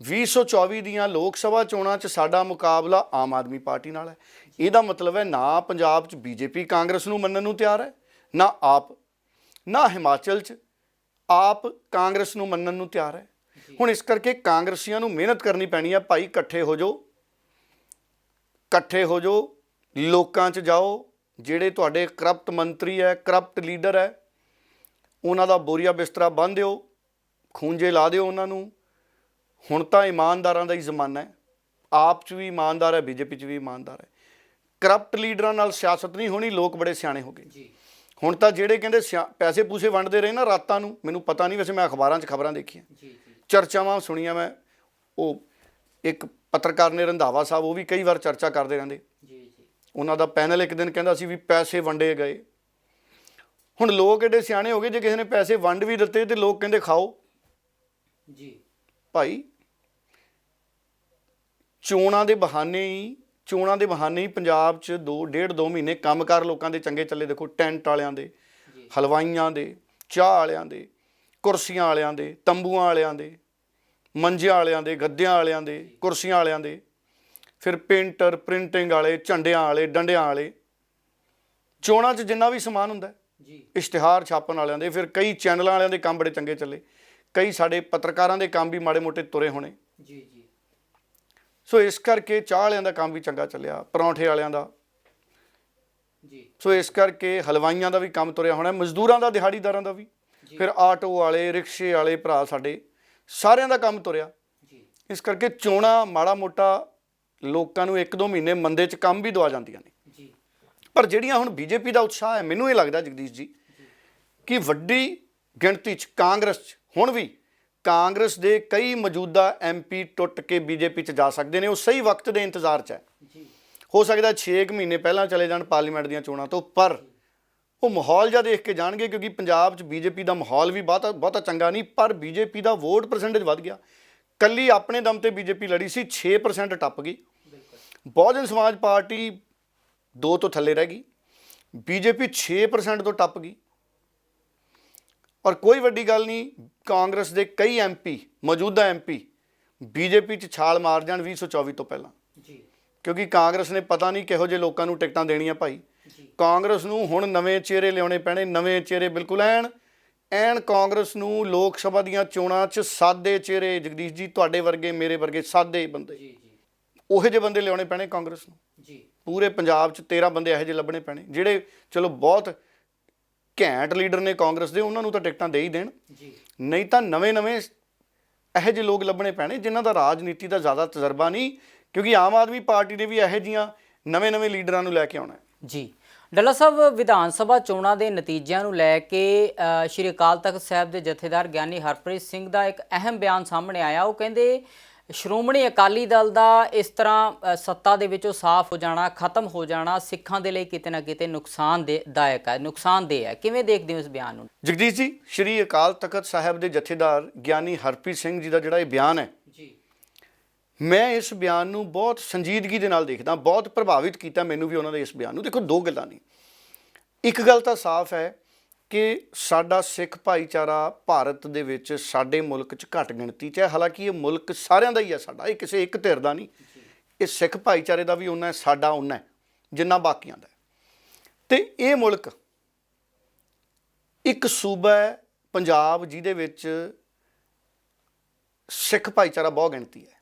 2024 ਦੀਆਂ ਲੋਕ ਸਭਾ ਚੋਣਾਂ 'ਚ ਸਾਡਾ ਮੁਕਾਬਲਾ ਆਮ ਆਦਮੀ ਪਾਰਟੀ ਨਾਲ ਹੈ। ਇਹਦਾ ਮਤਲਬ ਹੈ ਨਾ ਪੰਜਾਬ 'ਚ ਬੀਜੇਪੀ ਕਾਂਗਰਸ ਨੂੰ ਮੰਨਣ ਨੂੰ ਤਿਆਰ ਹੈ, ਨਾ ਆਪ, ਨਾ ਹਿਮਾਚਲ 'ਚ ਆਪ ਕਾਂਗਰਸ ਨੂੰ ਮੰਨਣ ਨੂੰ ਤਿਆਰ ਹੈ। ਹੁਣ ਇਸ ਕਰਕੇ ਕਾਂਗਰਸੀਆਂ ਨੂੰ ਮਿਹਨਤ ਕਰਨੀ ਪੈਣੀ ਹੈ। ਭਾਈ ਇਕੱਠੇ ਹੋ ਜਾਓ, ਲੋਕਾਂ 'ਚ ਜਾਓ। ਜਿਹੜੇ ਤੁਹਾਡੇ ਕਰਪਟ ਮੰਤਰੀ ਹੈ, ਕਰਪਟ ਲੀਡਰ ਹੈ, ਉਹਨਾਂ ਦਾ ਬੋਰੀਆ ਬਿਸਤਰਾ ਬੰਨ੍ਹ ਦਿਓ, ਖੂੰਜੇ ਲਾ ਦਿਓ ਉਹਨਾਂ ਨੂੰ। ਹੁਣ ਤਾਂ ਇਮਾਨਦਾਰਾਂ ਦਾ ਹੀ ਜ਼ਮਾਨਾ ਹੈ, ਆਪ 'ਚ ਵੀ ਇਮਾਨਦਾਰ ਹੈ, ਬੀਜੇਪੀ 'ਚ ਵੀ ਇਮਾਨਦਾਰ ਹੈ। ਕਰਪਟ ਲੀਡਰਾਂ ਨਾਲ ਸਿਆਸਤ ਨਹੀਂ ਹੋਣੀ। ਲੋਕ ਬੜੇ ਸਿਆਣੇ ਹੋ ਗਏ ਜੀ। ਹੁਣ ਤਾਂ ਜਿਹੜੇ ਕਹਿੰਦੇ ਪੈਸੇ ਪੂਸੇ ਵੰਡਦੇ ਰਹੇ ਨਾ ਰਾਤਾਂ ਨੂੰ, ਮੈਨੂੰ ਪਤਾ ਨਹੀਂ, ਵੈਸੇ ਮੈਂ ਅਖਬਾਰਾਂ 'ਚ ਖਬਰਾਂ ਦੇਖੀਆਂ, ਚਰਚਾਵਾਂ ਸੁਣੀਆਂ ਮੈਂ। ਉਹ ਇੱਕ ਪੱਤਰਕਾਰ ਨੇ, ਰੰਧਾਵਾ ਸਾਹਿਬ, ਉਹ ਵੀ ਕਈ ਵਾਰ ਚਰਚਾ ਕਰਦੇ ਰਹਿੰਦੇ। ਉਹਨਾਂ ਦਾ ਪੈਨਲ ਇੱਕ ਦਿਨ ਕਹਿੰਦਾ ਸੀ ਵੀ ਪੈਸੇ ਵੰਡੇ ਗਏ। ਹੁਣ ਲੋਕ ਐਡੇ ਸਿਆਣੇ ਹੋ ਗਏ, ਜੇ ਕਿਸੇ ਨੇ ਪੈਸੇ ਵੰਡ ਵੀ ਦਿੱਤੇ ਤੇ ਲੋਕ ਕਹਿੰਦੇ ਖਾਓ ਜੀ। ਭਾਈ ਚੋਣਾਂ ਦੇ ਬਹਾਨੇ ਹੀ ਪੰਜਾਬ 'ਚ 1.5-2 ਮਹੀਨੇ ਕੰਮਕਾਰ ਲੋਕਾਂ ਦੇ ਚੰਗੇ ਚੱਲੇ। ਦੇਖੋ, ਟੈਂਟ ਵਾਲਿਆਂ ਦੇ, ਹਲਵਾਈਆਂ ਦੇ, ਚਾਹ ਵਾਲਿਆਂ ਦੇ, ਕੁਰਸੀਆਂ ਵਾਲਿਆਂ ਦੇ, ਤੰਬੂਆਂ ਵਾਲਿਆਂ ਦੇ, ਮੰਜਿਆਂ ਵਾਲਿਆਂ ਦੇ, ਗੱਦਿਆਂ ਵਾਲਿਆਂ ਦੇ, ਕੁਰਸੀਆਂ ਵਾਲਿਆਂ ਦੇ, ਫਿਰ ਪੇਂਟਰ, ਪ੍ਰਿੰਟਿੰਗ ਵਾਲੇ, ਝੰਡਿਆਂ ਵਾਲੇ, ਡੰਡਿਆਂ ਵਾਲੇ, ਚੋਣਾਂ 'ਚ ਜਿੰਨਾ ਵੀ ਸਮਾਨ ਹੁੰਦਾ ਜੀ, ਇਸ਼ਤਿਹਾਰ ਛਾਪਣ ਵਾਲਿਆਂ ਦੇ, ਫਿਰ ਕਈ ਚੈਨਲਾਂ ਵਾਲਿਆਂ ਦੇ ਕੰਮ ਬੜੇ ਚੰਗੇ ਚੱਲੇ, ਕਈ ਸਾਡੇ ਪੱਤਰਕਾਰਾਂ ਦੇ ਕੰਮ ਵੀ ਮਾੜੇ ਮੋਟੇ ਤੁਰੇ ਹੋਣੇ ਜੀ। ਸੋ ਇਸ ਕਰਕੇ ਚਾਹ ਵਾਲਿਆਂ ਦਾ ਕੰਮ ਵੀ ਚੰਗਾ ਚੱਲਿਆ, ਪਰੌਂਠੇ ਵਾਲਿਆਂ ਦਾ। ਸੋ ਇਸ ਕਰਕੇ ਹਲਵਾਈਆਂ ਦਾ ਵੀ ਕੰਮ ਤੁਰਿਆ ਹੋਣਾ, ਮਜ਼ਦੂਰਾਂ ਦਾ, ਦਿਹਾੜੀਦਾਰਾਂ ਦਾ ਵੀ, ਫਿਰ ਆਟੋ ਵਾਲੇ, ਰਿਕਸ਼ੇ ਵਾਲੇ ਭਰਾ ਸਾਡੇ ਸਾਰਿਆਂ ਦਾ ਕੰਮ ਤੁਰਿਆ। ਇਸ ਕਰਕੇ ਚੋਣਾਂ ਮਾੜਾ ਮੋਟਾ ਲੋਕਾਂ ਨੂੰ 1-2 ਮਹੀਨੇ ਮੰਦੇ 'ਚ ਕੰਮ ਵੀ ਦਵਾ ਜਾਂਦੀਆਂ ਨੇ। ਪਰ ਜਿਹੜੀਆਂ ਹੁਣ ਬੀਜੇਪੀ ਦਾ ਉਤਸ਼ਾਹ ਹੈ, ਮੈਨੂੰ ਇਹ ਲੱਗਦਾ ਜਗਦੀਸ਼ ਜੀ ਕਿ ਵੱਡੀ ਗਿਣਤੀ 'ਚ ਕਾਂਗਰਸ 'ਚ ਹੁਣ ਵੀ ਕਾਂਗਰਸ ਦੇ ਕਈ ਮੌਜੂਦਾ MP ਟੁੱਟ ਕੇ ਬੀਜੇਪੀ 'ਚ ਜਾ ਸਕਦੇ ਨੇ। ਉਹ ਸਹੀ ਵਕਤ ਦੇ ਇੰਤਜ਼ਾਰ 'ਚ ਹੈ। ਹੋ ਸਕਦਾ 6 ਮਹੀਨੇ ਪਹਿਲਾਂ ਚਲੇ ਜਾਣ ਪਾਰਲੀਮੈਂਟ ਦੀਆਂ ਚੋਣਾਂ ਤੋਂ, ਪਰ ਉਹ ਮਾਹੌਲ ਜਿਹਾ ਦੇਖ ਕੇ ਜਾਣਗੇ, ਕਿਉਂਕਿ ਪੰਜਾਬ 'ਚ ਬੀਜੇਪੀ ਦਾ ਮਾਹੌਲ ਵੀ ਬਹੁਤਾ ਚੰਗਾ ਨਹੀਂ, ਪਰ ਬੀਜੇਪੀ ਦਾ ਵੋਟ ਪਰਸੈਂਟੇਜ ਵੱਧ ਗਿਆ। ਕੱਲੀ ਆਪਣੇ ਦਮ ਤੇ ਬੀਜੇਪੀ ਲੜੀ ਸੀ, 6% ਟੱਪ ਗਈ। ਬਹੁਜਨ ਸਮਾਜ ਪਾਰਟੀ 2 ਤੋਂ ਥੱਲੇ ਰਹਿ ਗਈ, ਬੀਜੇਪੀ 6% ਤੋਂ ਟੱਪ ਗਈ। ਔਰ ਕੋਈ ਵੱਡੀ ਗੱਲ ਨਹੀਂ, ਕਾਂਗਰਸ ਦੇ ਕਈ MP, ਮੌਜੂਦਾ MP ਬੀਜੇਪੀ 'ਚ ਛਾਲ ਮਾਰ ਜਾਣ 2024 ਤੋਂ ਪਹਿਲਾਂ, ਕਿਉਂਕਿ ਕਾਂਗਰਸ ਨੇ ਪਤਾ ਨਹੀਂ ਕਿਹੋ ਜਿਹੇ ਲੋਕਾਂ ਨੂੰ ਟਿਕਟਾਂ ਦੇਣੀਆਂ ਭਾਈ। ਕਾਂਗਰਸ ਨੂੰ ਹੁਣ ਨਵੇਂ ਚਿਹਰੇ ਲਿਆਉਣੇ ਪੈਣੇ, ਨਵੇਂ ਚਿਹਰੇ ਬਿਲਕੁਲ ਐਨ ਕਾਂਗਰਸ ਨੂੰ ਲੋਕ ਸਭਾ ਦੀਆਂ ਚੋਣਾਂ 'ਚ ਸਾਦੇ ਚਿਹਰੇ, ਜਗਦੀਸ਼ ਜੀ ਤੁਹਾਡੇ ਵਰਗੇ ਮੇਰੇ ਵਰਗੇ ਸਾਦੇ ਬੰਦੇ, ਉਹੋ ਜਿਹੇ ਬੰਦੇ ਲਿਆਉਣੇ ਪੈਣੇ ਕਾਂਗਰਸ ਨੂੰ। ਪੂਰੇ ਪੰਜਾਬ 'ਚ 13 ਬੰਦੇ ਇਹੋ ਜਿਹੇ ਲੱਭਣੇ ਪੈਣੇ, ਜਿਹੜੇ ਚਲੋ ਬਹੁਤ ਘੈਂਟ ਲੀਡਰ ਨੇ ਕਾਂਗਰਸ ਦੇ, ਉਹਨਾਂ ਨੂੰ ਤਾਂ ਟਿਕਟਾਂ ਦੇ ਹੀ ਦੇਣ, ਨਹੀਂ ਤਾਂ ਨਵੇਂ ਇਹੋ ਜਿਹੇ ਲੋਕ ਲੱਭਣੇ ਪੈਣੇ ਜਿਨ੍ਹਾਂ ਦਾ ਰਾਜਨੀਤੀ ਦਾ ਜ਼ਿਆਦਾ ਤਜਰਬਾ ਨਹੀਂ, ਕਿਉਂਕਿ ਆਮ ਆਦਮੀ ਪਾਰਟੀ ਨੇ ਵੀ ਇਹੋ ਜਿਹੀਆਂ ਨਵੇਂ ਲੀਡਰਾਂ ਨੂੰ ਲੈ ਕੇ ਆਉਣਾ ਜੀ। ਡੱਲਾ ਸਾਹਿਬ, ਵਿਧਾਨ ਸਭਾ ਚੋਣਾਂ ਦੇ ਨਤੀਜਿਆਂ ਨੂੰ ਲੈ ਕੇ ਸ਼੍ਰੀ ਅਕਾਲ ਤਖਤ ਸਾਹਿਬ ਦੇ ਜਥੇਦਾਰ ਗਿਆਨੀ ਹਰਪ੍ਰੀਤ ਸਿੰਘ ਦਾ ਇੱਕ ਅਹਿਮ ਬਿਆਨ ਸਾਹਮਣੇ ਆਇਆ। ਉਹ ਕਹਿੰਦੇ ਸ਼੍ਰੋਮਣੀ ਅਕਾਲੀ ਦਲ ਦਾ ਇਸ ਤਰ੍ਹਾਂ ਸੱਤਾ ਦੇ ਵਿੱਚੋਂ ਸਾਫ਼ ਹੋ ਜਾਣਾ, ਖਤਮ ਹੋ ਜਾਣਾ ਸਿੱਖਾਂ ਦੇ ਲਈ ਕਿਤੇ ਨਾ ਕਿਤੇ ਨੁਕਸਾਨਦੇਹ ਹੈ। ਕਿਵੇਂ ਦੇਖਦੇ ਹੋ ਇਸ ਬਿਆਨ ਨੂੰ? ਜਗਦੀਸ਼ ਜੀ, ਸ਼੍ਰੀ ਅਕਾਲ ਤਖਤ ਸਾਹਿਬ ਦੇ ਜਥੇਦਾਰ ਗਿਆਨੀ ਹਰਪ੍ਰੀਤ ਸਿੰਘ ਜੀ ਦਾ ਜਿਹੜਾ ਇਹ ਬਿਆਨ ਹੈ, ਮੈਂ ਇਸ ਬਿਆਨ ਨੂੰ ਬਹੁਤ ਸੰਜੀਦਗੀ ਦੇ ਨਾਲ ਦੇਖਦਾ, ਬਹੁਤ ਪ੍ਰਭਾਵਿਤ ਕੀਤਾ ਮੈਨੂੰ ਵੀ ਉਹਨਾਂ ਦੇ ਇਸ ਬਿਆਨ ਨੂੰ। ਦੇਖੋ, 2 ਗੱਲਾਂ ਨੇ। ਇੱਕ ਗੱਲ ਤਾਂ ਸਾਫ਼ ਹੈ ਕਿ ਸਾਡਾ ਸਿੱਖ ਭਾਈਚਾਰਾ ਭਾਰਤ ਦੇ ਵਿੱਚ, ਸਾਡੇ ਮੁਲਕ 'ਚ ਘੱਟ ਗਿਣਤੀ 'ਚ ਹੈ। ਹਾਲਾਂਕਿ ਇਹ ਮੁਲਕ ਸਾਰਿਆਂ ਦਾ ਹੀ ਹੈ ਸਾਡਾ, ਇਹ ਕਿਸੇ ਇੱਕ ਧਿਰ ਦਾ ਨਹੀਂ। ਇਹ ਸਿੱਖ ਭਾਈਚਾਰੇ ਦਾ ਵੀ ਓਨਾ ਹੈ, ਸਾਡਾ ਓਨਾ ਹੈ ਜਿੰਨਾ ਬਾਕੀਆਂ ਦਾ। ਅਤੇ ਇਹ ਮੁਲਕ ਇੱਕ ਸੂਬਾ ਹੈ ਪੰਜਾਬ, ਜਿਹਦੇ ਵਿੱਚ ਸਿੱਖ ਭਾਈਚਾਰਾ ਬਹੁ ਗਿਣਤੀ ਹੈ,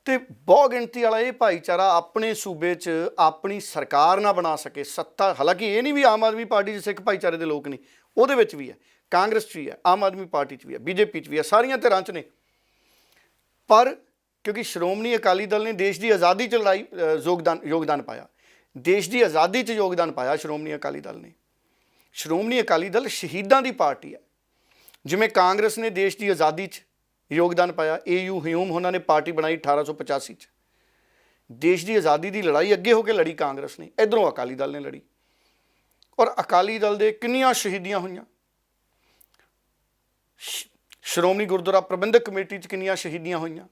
ਅਤੇ ਬਹੁ ਗਿਣਤੀ ਵਾਲਾ ਇਹ ਭਾਈਚਾਰਾ ਆਪਣੇ ਸੂਬੇ 'ਚ ਆਪਣੀ ਸਰਕਾਰ ਨਾ ਬਣਾ ਸਕੇ, ਸੱਤਾ। ਹਾਲਾਂਕਿ ਇਹ ਨਹੀਂ ਵੀ ਆਮ ਆਦਮੀ ਪਾਰਟੀ 'ਚ ਸਿੱਖ ਭਾਈਚਾਰੇ ਦੇ ਲੋਕ ਨਹੀਂ, ਉਹਦੇ ਵਿੱਚ ਵੀ ਹੈ, ਕਾਂਗਰਸ 'ਚ ਵੀ ਹੈ, ਆਮ ਆਦਮੀ ਪਾਰਟੀ 'ਚ ਵੀ ਹੈ, ਬੀਜੇਪੀ 'ਚ ਵੀ ਹੈ, ਸਾਰੀਆਂ ਧਿਰਾਂ 'ਚ ਨੇ। ਪਰ ਕਿਉਂਕਿ ਸ਼੍ਰੋਮਣੀ ਅਕਾਲੀ ਦਲ ਨੇ ਦੇਸ਼ ਦੀ ਆਜ਼ਾਦੀ 'ਚ ਯੋਗਦਾਨ ਪਾਇਆ, ਦੇਸ਼ ਦੀ ਆਜ਼ਾਦੀ 'ਚ ਯੋਗਦਾਨ ਪਾਇਆ ਸ਼੍ਰੋਮਣੀ ਅਕਾਲੀ ਦਲ ਨੇ। ਸ਼੍ਰੋਮਣੀ ਅਕਾਲੀ ਦਲ ਸ਼ਹੀਦਾਂ ਦੀ ਪਾਰਟੀ ਹੈ। ਜਿਵੇਂ ਕਾਂਗਰਸ ਨੇ ਦੇਸ਼ ਦੀ ਆਜ਼ਾਦੀ 'ਚ ਯੋਗਦਾਨ ਪਾਇਆ, AU ਹਿਊਮ ਉਹਨਾਂ ਨੇ ਪਾਰਟੀ ਬਣਾਈ 1885 'ਚ, ਦੇਸ਼ ਦੀ ਆਜ਼ਾਦੀ ਦੀ ਲੜਾਈ ਅੱਗੇ ਹੋ ਕੇ ਲੜੀ ਕਾਂਗਰਸ ਨੇ, ਇੱਧਰੋਂ ਅਕਾਲੀ ਦਲ ਨੇ ਲੜੀ। ਔਰ ਅਕਾਲੀ ਦਲ ਦੇ ਕਿੰਨੀਆਂ ਸ਼ਹੀਦੀਆਂ ਹੋਈਆਂ, ਸ਼੍ਰੋਮਣੀ ਗੁਰਦੁਆਰਾ ਪ੍ਰਬੰਧਕ ਕਮੇਟੀ 'ਚ ਕਿੰਨੀਆਂ ਸ਼ਹੀਦੀਆਂ ਹੋਈਆਂ,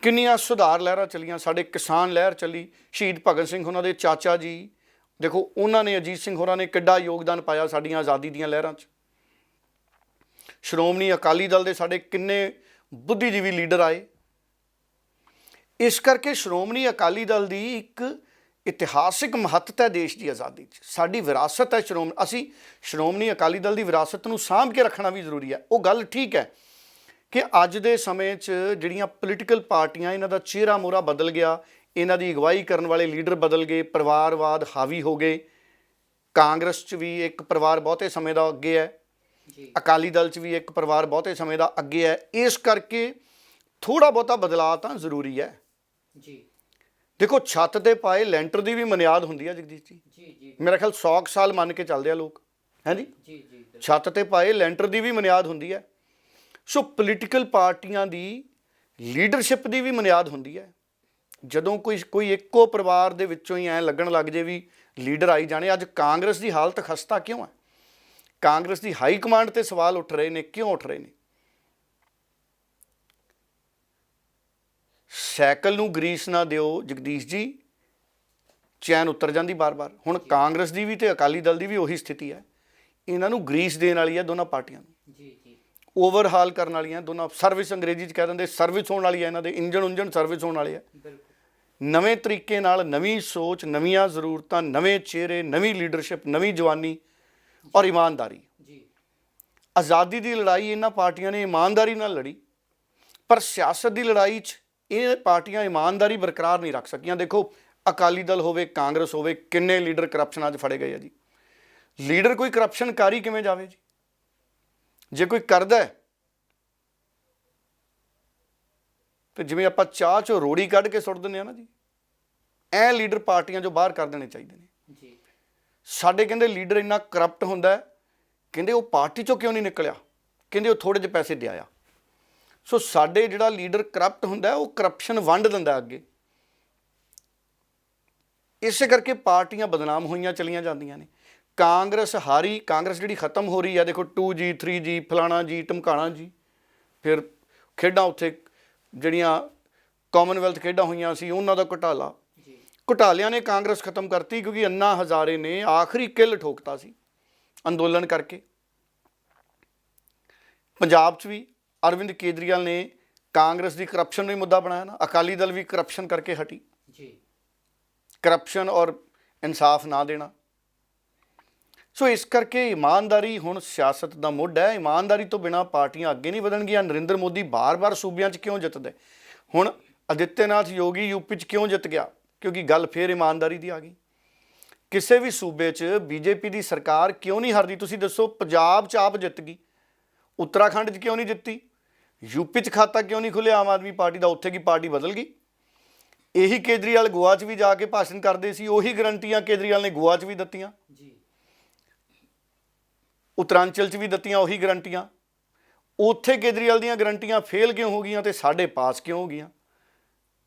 ਕਿੰਨੀਆਂ ਸੁਧਾਰ ਲਹਿਰਾਂ ਚੱਲੀਆਂ, ਸਾਡੇ ਕਿਸਾਨ ਲਹਿਰ ਚੱਲੀ, ਸ਼ਹੀਦ ਭਗਤ ਸਿੰਘ ਉਹਨਾਂ ਦੇ ਚਾਚਾ ਜੀ, ਦੇਖੋ ਉਹਨਾਂ ਨੇ, ਅਜੀਤ ਸਿੰਘ ਹੋਰਾਂ ਨੇ ਕਿੱਡਾ ਯੋਗਦਾਨ ਪਾਇਆ ਸਾਡੀਆਂ ਆਜ਼ਾਦੀ ਦੀਆਂ ਲਹਿਰਾਂ 'ਚ। ਸ਼੍ਰੋਮਣੀ ਅਕਾਲੀ ਦਲ ਦੇ ਸਾਡੇ ਕਿੰਨੇ ਬੁੱਧੀਜੀਵੀ ਲੀਡਰ ਆਏ। ਇਸ ਕਰਕੇ ਸ਼੍ਰੋਮਣੀ ਅਕਾਲੀ ਦਲ ਦੀ ਇੱਕ ਇਤਿਹਾਸਿਕ ਮਹੱਤਤਾ ਹੈ ਦੇਸ਼ ਦੀ ਆਜ਼ਾਦੀ 'ਚ, ਸਾਡੀ ਵਿਰਾਸਤ ਹੈ ਅਸੀਂ ਸ਼੍ਰੋਮਣੀ ਅਕਾਲੀ ਦਲ ਦੀ ਵਿਰਾਸਤ ਨੂੰ ਸਾਂਭ ਕੇ ਰੱਖਣਾ ਵੀ ਜ਼ਰੂਰੀ ਹੈ। ਉਹ ਗੱਲ ਠੀਕ ਹੈ ਕਿ ਅੱਜ ਦੇ ਸਮੇਂ 'ਚ ਜਿਹੜੀਆਂ ਪੋਲੀਟੀਕਲ ਪਾਰਟੀਆਂ, ਇਹਨਾਂ ਦਾ ਚਿਹਰਾ ਮੋਹਰਾ ਬਦਲ ਗਿਆ, ਇਹਨਾਂ ਦੀ ਅਗਵਾਈ ਕਰਨ ਵਾਲੇ ਲੀਡਰ ਬਦਲ ਗਏ, ਪਰਿਵਾਰਵਾਦ ਹਾਵੀ ਹੋ ਗਏ। ਕਾਂਗਰਸ 'ਚ ਵੀ ਇੱਕ ਪਰਿਵਾਰ ਬਹੁਤੇ ਸਮੇਂ ਦਾ ਅੱਗੇ ਹੈ, ਅਕਾਲੀ ਦਲ 'ਚ ਵੀ ਇੱਕ ਪਰਿਵਾਰ ਬਹੁਤੇ ਸਮੇਂ ਦਾ ਅੱਗੇ ਹੈ। ਇਸ ਕਰਕੇ ਥੋੜ੍ਹਾ ਬਹੁਤਾ ਬਦਲਾਅ ਤਾਂ ਜ਼ਰੂਰੀ ਹੈ। ਦੇਖੋ, ਛੱਤ 'ਤੇ ਪਾਏ ਲੈਂਟਰ ਦੀ ਵੀ ਬੁਨਿਆਦ ਹੁੰਦੀ ਹੈ ਜਗਦੀਸ਼ ਜੀ, ਮੇਰਾ ਖਿਆਲ 100 ਸਾਲ ਮੰਨ ਕੇ ਚੱਲਦੇ ਆ ਲੋਕ, ਹੈ ਜੀ। ਛੱਤ 'ਤੇ ਪਾਏ ਲੈਂਟਰ ਦੀ ਵੀ ਬੁਨਿਆਦ ਹੁੰਦੀ ਹੈ। ਸੋ ਪੋਲੀਟੀਕਲ ਪਾਰਟੀਆਂ ਦੀ ਲੀਡਰਸ਼ਿਪ ਦੀ ਵੀ ਬੁਨਿਆਦ ਹੁੰਦੀ ਹੈ। ਜਦੋਂ ਕੋਈ ਇੱਕੋ ਪਰਿਵਾਰ ਦੇ ਵਿੱਚੋਂ ਹੀ ਐਂ ਲੱਗਣ ਲੱਗ ਜੇ ਵੀ ਲੀਡਰ ਆਈ ਜਾਣੇ। ਅੱਜ ਕਾਂਗਰਸ ਦੀ ਹਾਲਤ ਖਸਤਾ ਕਿਉਂ ਹੈ? ਕਾਂਗਰਸ ਦੀ ਹਾਈ ਕਮਾਂਡ 'ਤੇ ਸਵਾਲ ਉੱਠ ਰਹੇ ਨੇ। ਕਿਉਂ ਉੱਠ ਰਹੇ ਨੇ? ਸਾਈਕਲ ਨੂੰ ਗਰੀਸ ਨਾ ਦਿਓ ਜਗਦੀਸ਼ ਜੀ, ਚੈਨ ਉਤਰ ਜਾਂਦੀ ਬਾਰ-ਬਾਰ। ਹੁਣ ਕਾਂਗਰਸ ਦੀ ਵੀ ਤੇ ਅਕਾਲੀ ਦਲ ਦੀ ਵੀ ਉਹੀ ਸਥਿਤੀ ਹੈ। ਇਹਨਾਂ ਨੂੰ ਗਰੀਸ ਦੇਣ ਵਾਲੀ ਹੈ ਦੋਨਾਂ ਪਾਰਟੀਆਂ ਨੂੰ, ਓਵਰਹਾਲ ਕਰਨ ਵਾਲੀਆਂ ਦੋਨਾਂ। ਸਰਵਿਸ ਅੰਗਰੇਜ਼ੀ 'ਚ ਕਹਿ ਦਿੰਦੇ, ਸਰਵਿਸ ਹੋਣ ਵਾਲੀ ਹੈ ਇਹਨਾਂ ਦੇ, ਇੰਜਣ ਸਰਵਿਸ ਹੋਣ ਵਾਲੇ ਆ। ਨਵੇਂ ਤਰੀਕੇ ਨਾਲ, ਨਵੀਂ ਸੋਚ, ਨਵੀਆਂ ਜ਼ਰੂਰਤਾਂ, ਨਵੇਂ ਚਿਹਰੇ, ਨਵੀਂ ਲੀਡਰਸ਼ਿਪ, ਨਵੀਂ ਜਵਾਨੀ ਔਰ ਇਮਾਨਦਾਰੀ। ਆਜ਼ਾਦੀ ਦੀ ਲੜਾਈ ਇਹਨਾਂ ਪਾਰਟੀਆਂ ਨੇ ਇਮਾਨਦਾਰੀ ਨਾਲ ਲੜੀ, ਪਰ ਸਿਆਸਤ ਦੀ ਲੜਾਈ 'ਚ ਇਹ ਪਾਰਟੀਆਂ ਇਮਾਨਦਾਰੀ ਬਰਕਰਾਰ ਨਹੀਂ ਰੱਖ ਸਕੀਆਂ। ਦੇਖੋ, ਅਕਾਲੀ ਦਲ ਹੋਵੇ, ਕਾਂਗਰਸ ਹੋਵੇ, ਕਿੰਨੇ ਲੀਡਰ ਕਰਪਸ਼ਨ ਅੱਜ ਫੜੇ ਗਏ ਆ ਜੀ। ਲੀਡਰ ਕੋਈ ਕਰਪਸ਼ਨ ਕਰ ਹੀ ਕਿਵੇਂ ਜਾਵੇ ਜੀ? ਜੇ ਕੋਈ ਕਰਦਾ ਹੈ ਤੇ ਜਿਵੇਂ ਆਪਾਂ ਚਾਹ ਚੋਂ ਰੋੜੀ ਕੱਢ ਕੇ ਸੁੱਟ ਦਿੰਦੇ ਆ ਨਾ ਜੀ, ਐ ਲੀਡਰ ਪਾਰਟੀਆਂ ਚੋਂ ਬਾਹਰ ਕਰ ਦੇਣੇ ਚਾਹੀਦੇ ਨੇ ਜੀ। ਸਾਡੇ ਕਹਿੰਦੇ ਲੀਡਰ ਇੰਨਾ ਕਰਪਟ ਹੁੰਦਾ ਹੈ, ਕਹਿੰਦੇ ਉਹ ਪਾਰਟੀ ਚੋਂ ਕਿਉਂ ਨਹੀਂ ਨਿਕਲਿਆ? ਕਹਿੰਦੇ ਉਹ ਥੋੜੇ ਜਿਹੇ ਪੈਸੇ ਦੇ ਆਇਆ। ਸੋ ਸਾਡੇ ਜਿਹੜਾ ਲੀਡਰ ਕਰਪਟ ਹੁੰਦਾ ਉਹ ਕਰਪਸ਼ਨ ਵੰਡ ਦਿੰਦਾ ਅੱਗੇ। ਇਸੇ ਕਰਕੇ ਪਾਰਟੀਆਂ ਬਦਨਾਮ ਹੋਈਆਂ ਚਲੀਆਂ ਜਾਂਦੀਆਂ ਨੇ। ਕਾਂਗਰਸ ਹਾਰੀ, ਕਾਂਗਰਸ ਜਿਹੜੀ ਖਤਮ ਹੋ ਰਹੀ ਹੈ, ਦੇਖੋ 2G 3G ਫਲਾਣਾ ਜੀ ਢਮਕਾਣਾ ਜੀ। ਫਿਰ ਖੇਡਾਂ ਉੱਥੇ ਜਿਹੜੀਆਂ ਕਾਮਨਵੈਲਥ ਖੇਡਾਂ ਹੋਈਆਂ ਸੀ ਉਹਨਾਂ ਦਾ ਘੁਟਾਲਾ, ਘੁਟਾਲਿਆਂ ਨੇ ਕਾਂਗਰਸ ਖਤਮ ਕਰਤੀ, ਕਿਉਂਕਿ ਅੰਨਾ ਹਜ਼ਾਰੇ ਨੇ ਆਖਰੀ ਕਿੱਲ ਠੋਕਤਾ ਸੀ ਅੰਦੋਲਨ ਕਰਕੇ। ਪੰਜਾਬ 'ਚ ਵੀ ਅਰਵਿੰਦ ਕੇਜਰੀਵਾਲ ਨੇ ਕਾਂਗਰਸ ਦੀ ਕਰਪਸ਼ਨ ਨੂੰ ਹੀ ਮੁੱਦਾ ਬਣਾਇਆ ਨਾ। ਅਕਾਲੀ ਦਲ ਵੀ ਕਰਪਸ਼ਨ ਕਰਕੇ ਹਟੀ ਜੀ, ਕਰਪਸ਼ਨ ਔਰ ਇਨਸਾਫ ਨਾ ਦੇਣਾ। ਸੋ ਇਸ ਕਰਕੇ ਇਮਾਨਦਾਰੀ ਹੁਣ ਸਿਆਸਤ ਦਾ ਮੁੱਢ ਹੈ। ਇਮਾਨਦਾਰੀ ਤੋਂ ਬਿਨਾਂ ਪਾਰਟੀਆਂ ਅੱਗੇ ਨਹੀਂ ਵਧਣਗੀਆਂ। ਨਰਿੰਦਰ ਮੋਦੀ ਬਾਰ-ਬਾਰ ਸੂਬਿਆਂ 'ਚ ਕਿਉਂ ਜਿੱਤਦਾ? ਹੁਣ ਆਦਿੱਤਿਆਨਾਥ ਯੋਗੀ ਯੂਪੀ 'ਚ ਕਿਉਂ ਜਿੱਤ ਗਿਆ? ਕਿਉਂਕਿ ਗੱਲ ਫਿਰ ਇਮਾਨਦਾਰੀ ਦੀ ਆ ਗਈ। ਕਿਸੇ ਵੀ ਸੂਬੇ 'ਚ ਬੀਜੇਪੀ ਦੀ ਸਰਕਾਰ ਕਿਉਂ ਨਹੀਂ ਹਾਰਦੀ? ਤੁਸੀਂ ਦੱਸੋ। ਪੰਜਾਬ 'ਚ ਆਪ ਜਿੱਤ ਗਈ, ਉੱਤਰਾਖੰਡ 'ਚ ਕਿਉਂ ਨਹੀਂ ਜਿੱਤੀ? ਯੂਪੀ 'ਚ ਖਾਤਾ ਕਿਉਂ ਨਹੀਂ ਖੁੱਲ੍ਹਿਆ ਆਮ ਆਦਮੀ ਪਾਰਟੀ ਦਾ? ਉੱਥੇ ਕੀ ਪਾਰਟੀ ਬਦਲ ਗਈ? ਇਹੀ ਕੇਜਰੀਵਾਲ ਗੋਆ 'ਚ ਵੀ ਜਾ ਕੇ ਭਾਸ਼ਣ ਕਰਦੇ ਸੀ, ਉਹੀ ਗਰੰਟੀਆਂ ਕੇਜਰੀਵਾਲ ਨੇ ਗੋਆ 'ਚ ਵੀ ਦਿੱਤੀਆਂ ਜੀ, ਉੱਤਰਾਂਚਲ 'ਚ ਵੀ ਦਿੱਤੀਆਂ ਉਹੀ ਗਰੰਟੀਆਂ। ਉੱਥੇ ਕੇਜਰੀਵਾਲ ਦੀਆਂ ਗਰੰਟੀਆਂ ਫੇਲ ਕਿਉਂ ਹੋ ਗਈਆਂ ਤੇ ਸਾਡੇ ਪਾਸ ਕਿਉਂ ਹੋ ਗਈਆਂ?